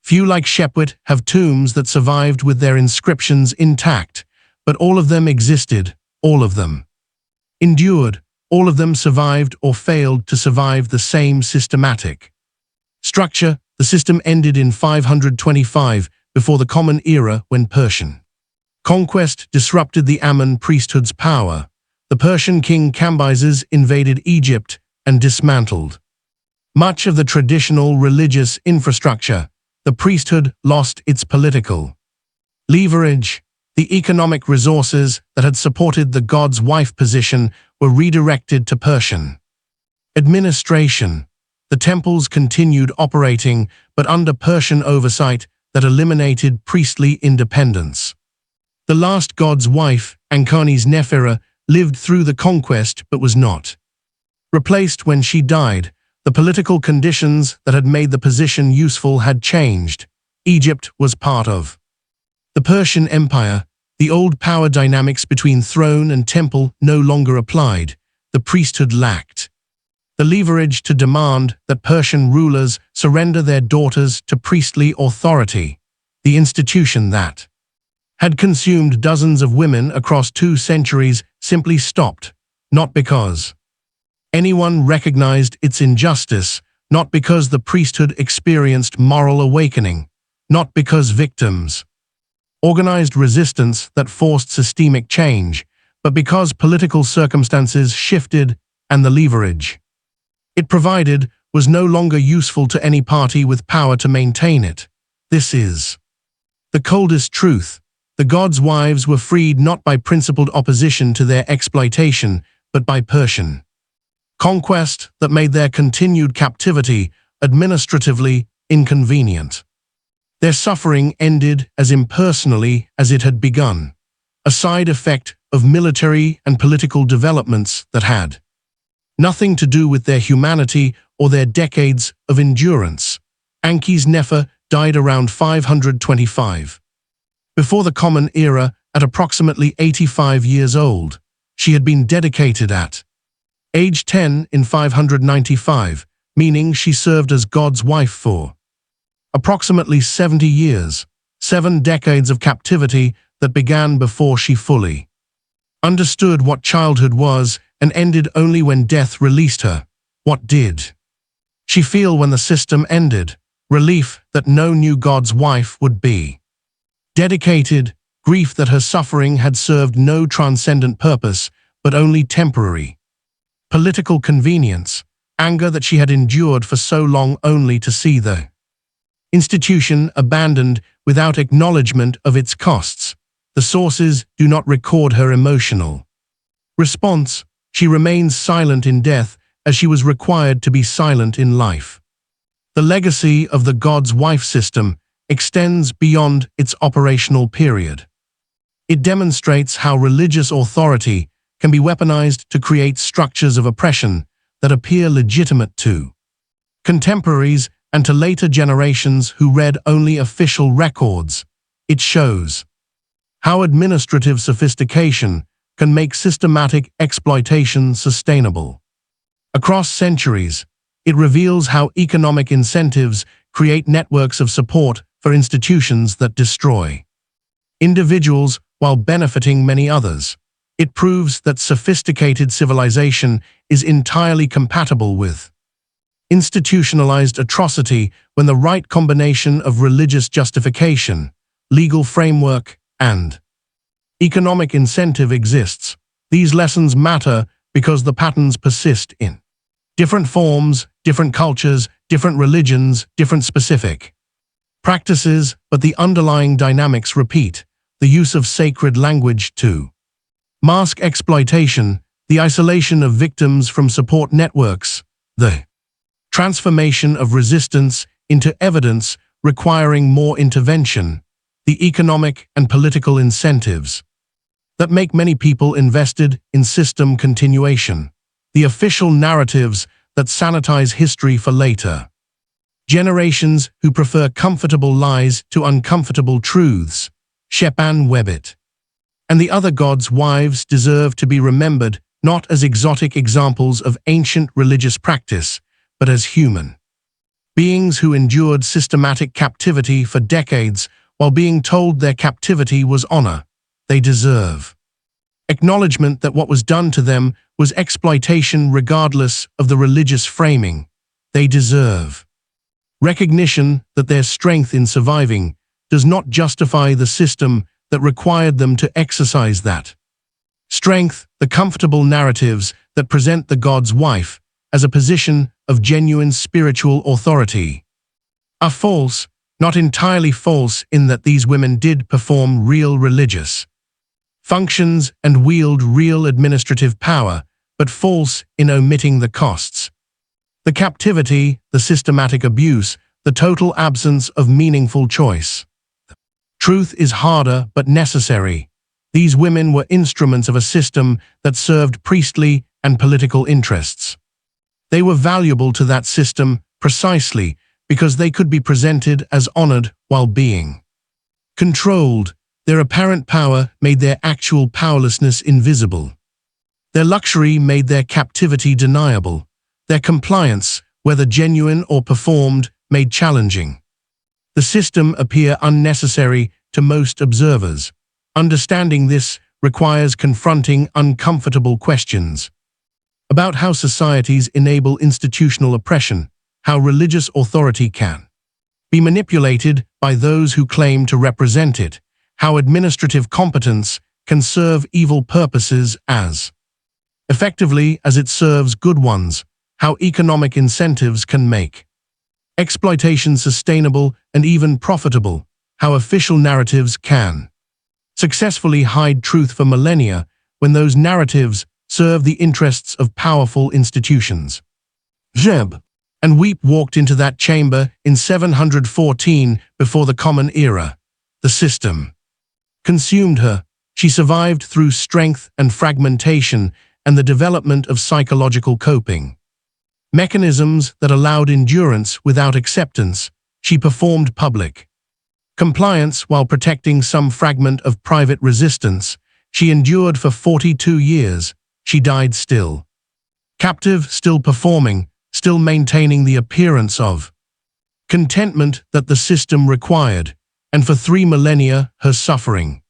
Few, like Shepwit, have tombs that survived with their inscriptions intact, but all of them existed, all of them endured, all of them survived or failed to survive the same systematic structure. The system ended in 525 before the Common Era, when Persian conquest disrupted the Ammon priesthood's power. The Persian king Cambyses invaded Egypt and dismantled much of the traditional religious infrastructure. The priesthood lost its political leverage. The economic resources that had supported the god's wife position were redirected to Persian administration. The temples continued operating, but under Persian oversight that eliminated priestly independence. The last god's wife, Ankhanis Nefera, lived through the conquest but was not replaced when she died. The political conditions that had made the position useful had changed. Egypt was part of the Persian Empire. The old power dynamics between throne and temple no longer applied. The priesthood lacked the leverage to demand that Persian rulers surrender their daughters to priestly authority. The institution that had consumed dozens of women across 2 centuries simply stopped, not because anyone recognized its injustice, not because the priesthood experienced moral awakening, not because victims organized resistance that forced systemic change, but because political circumstances shifted and the leverage it provided was no longer useful to any party with power to maintain it. This is the coldest truth. The gods' wives were freed not by principled opposition to their exploitation, but by Persian conquest that made their continued captivity administratively inconvenient. Their suffering ended as impersonally as it had begun, a side effect of military and political developments that had nothing to do with their humanity or their decades of endurance. Ankes Nefer died around 525. Before the Common Era, at approximately 85 years old, she had been dedicated at age 10 in 595, meaning she served as God's wife for approximately 70 years, 7 decades of captivity that began before she fully understood what childhood was and ended only when death released her. What did she feel when the system ended? Relief that no new God's wife would be dedicated, grief that her suffering had served no transcendent purpose, but only temporary political convenience, anger that she had endured for so long only to see the institution abandoned without acknowledgement of its costs. The sources do not record her emotional response. She remains silent in death as she was required to be silent in life. The legacy of the God's wife system extends beyond its operational period. It demonstrates how religious authority can be weaponized to create structures of oppression that appear legitimate to contemporaries and to later generations who read only official records. It shows how administrative sophistication can make systematic exploitation sustainable. Across centuries, it reveals how economic incentives create networks of support for institutions that destroy individuals while benefiting many others. It proves that sophisticated civilization is entirely compatible with institutionalized atrocity when the right combination of religious justification, legal framework, and economic incentive exists. These lessons matter because the patterns persist in different forms, different cultures, different religions, different specific practices, but the underlying dynamics repeat. The use of sacred language to mask exploitation, the isolation of victims from support networks, the transformation of resistance into evidence requiring more intervention, the economic and political incentives that make many people invested in system continuation, the official narratives that sanitize history for later generations who prefer comfortable lies to uncomfortable truths. Shepan Webbit and the other gods' wives deserve to be remembered not as exotic examples of ancient religious practice, but as human beings who endured systematic captivity for decades while being told their captivity was honor. They deserve acknowledgement that what was done to them was exploitation regardless of the religious framing. They deserve recognition that their strength in surviving does not justify the system that required them to exercise that strength. The comfortable narratives that present the god's wife as a position of genuine spiritual authority are false, not entirely false in that these women did perform real religious functions and wield real administrative power, but false in omitting the costs. The captivity, the systematic abuse, the total absence of meaningful choice. Truth is harder but necessary. These women were instruments of a system that served priestly and political interests. They were valuable to that system precisely because they could be presented as honored while being controlled. Their apparent power made their actual powerlessness invisible. Their luxury made their captivity deniable. Their compliance, whether genuine or performed, made challenging the system appear unnecessary to most observers. Understanding this requires confronting uncomfortable questions about how societies enable institutional oppression, how religious authority can be manipulated by those who claim to represent it, how administrative competence can serve evil purposes as effectively as it serves good ones, how economic incentives can make exploitation sustainable and even profitable, how official narratives can successfully hide truth for millennia when those narratives serve the interests of powerful institutions. Zeb and Weep walked into that chamber in 714 before the Common Era. The system consumed her. She survived through strength and fragmentation and the development of psychological coping mechanisms that allowed endurance without acceptance. She performed public compliance while protecting some fragment of private resistance. She endured for 42 years. She died still captive, still performing, still maintaining the appearance of contentment that the system required, and for 3 millennia her suffering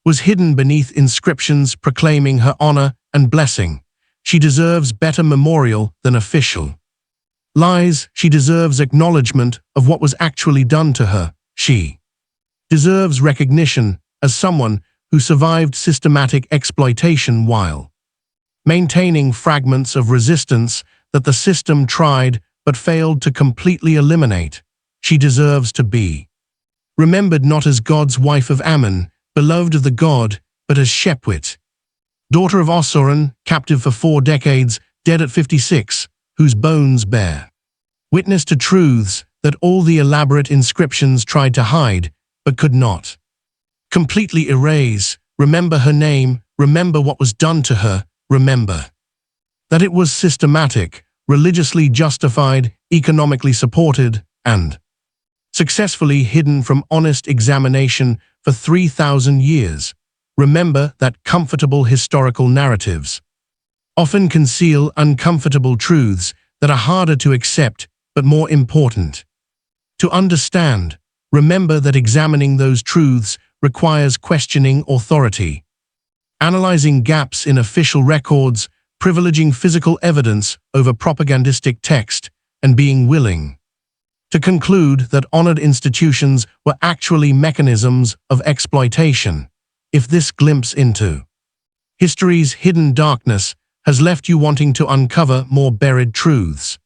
was hidden beneath inscriptions proclaiming her honor and blessing. She deserves better memorial than official lies. She deserves acknowledgement of what was actually done to her. She deserves recognition as someone who survived systematic exploitation while maintaining fragments of resistance that the system tried but failed to completely eliminate. She deserves to be remembered not as God's wife of Ammon, beloved of the god, but as Shepwit, daughter of Ossoran, captive for 4 decades, dead at 56, whose bones bear witness to truths that all the elaborate inscriptions tried to hide, but could not completely erase. Remember her name, remember what was done to her, remember that it was systematic, religiously justified, economically supported, and successfully hidden from honest examination for 3,000 years. Remember that comfortable historical narratives often conceal uncomfortable truths that are harder to accept but more important To understand, remember that examining those truths requires questioning authority, analyzing gaps in official records, privileging physical evidence over propagandistic text, and being willing to conclude that honored institutions were actually mechanisms of exploitation. If this glimpse into history's hidden darkness has left you wanting to uncover more buried truths,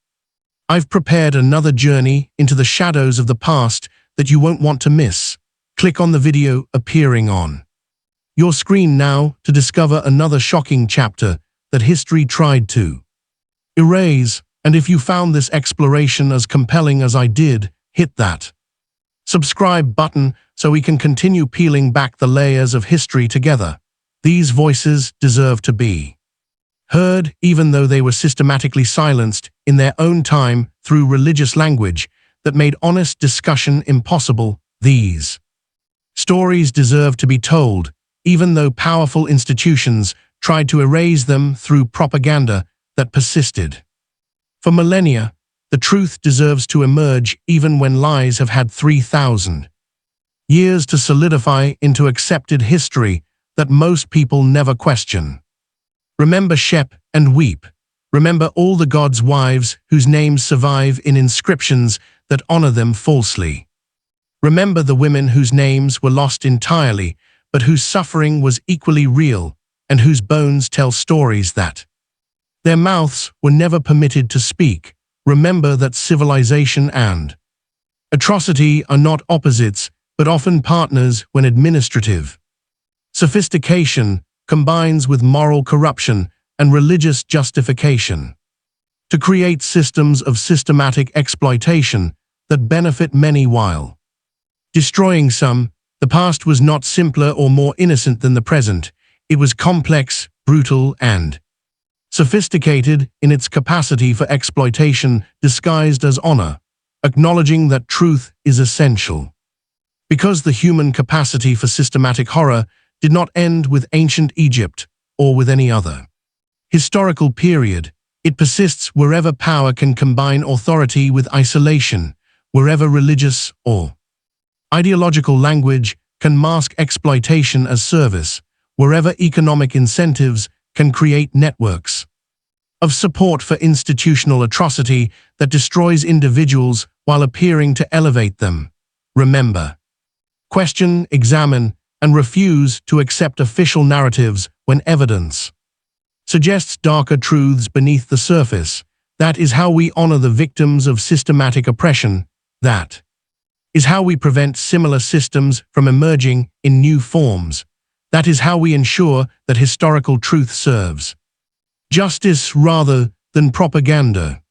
I've prepared another journey into the shadows of the past that you won't want to miss. Click on the video appearing on your screen now to discover another shocking chapter that history tried to erase. And if you found this exploration as compelling as I did, hit that subscribe button so we can continue peeling back the layers of history together. These voices deserve to be heard, even though they were systematically silenced in their own time through religious language that made honest discussion impossible. These stories deserve to be told, even though powerful institutions tried to erase them through propaganda that persisted for millennia. The truth deserves to emerge even when lies have had 3,000 years to solidify into accepted history that most people never question. Remember Shep and weep. Remember all the gods' wives whose names survive in inscriptions that honor them falsely. Remember the women whose names were lost entirely, but whose suffering was equally real, and whose bones tell stories that their mouths were never permitted to speak. Remember that civilization and atrocity are not opposites, but often partners when administrative sophistication combines with moral corruption and religious justification to create systems of systematic exploitation that benefit many while destroying some. The past was not simpler or more innocent than the present. It was complex, brutal, and sophisticated in its capacity for exploitation disguised as honor, acknowledging that truth is essential. Because the human capacity for systematic horror did not end with ancient Egypt or with any other historical period, it persists wherever power can combine authority with isolation, wherever religious or ideological language can mask exploitation as service, wherever economic incentives can create networks of support for institutional atrocity that destroys individuals while appearing to elevate them. Remember, question, examine, and refuse to accept official narratives when evidence suggests darker truths beneath the surface. That is how we honor the victims of systematic oppression. That is how we prevent similar systems from emerging in new forms. That is how we ensure that historical truth serves justice rather than propaganda.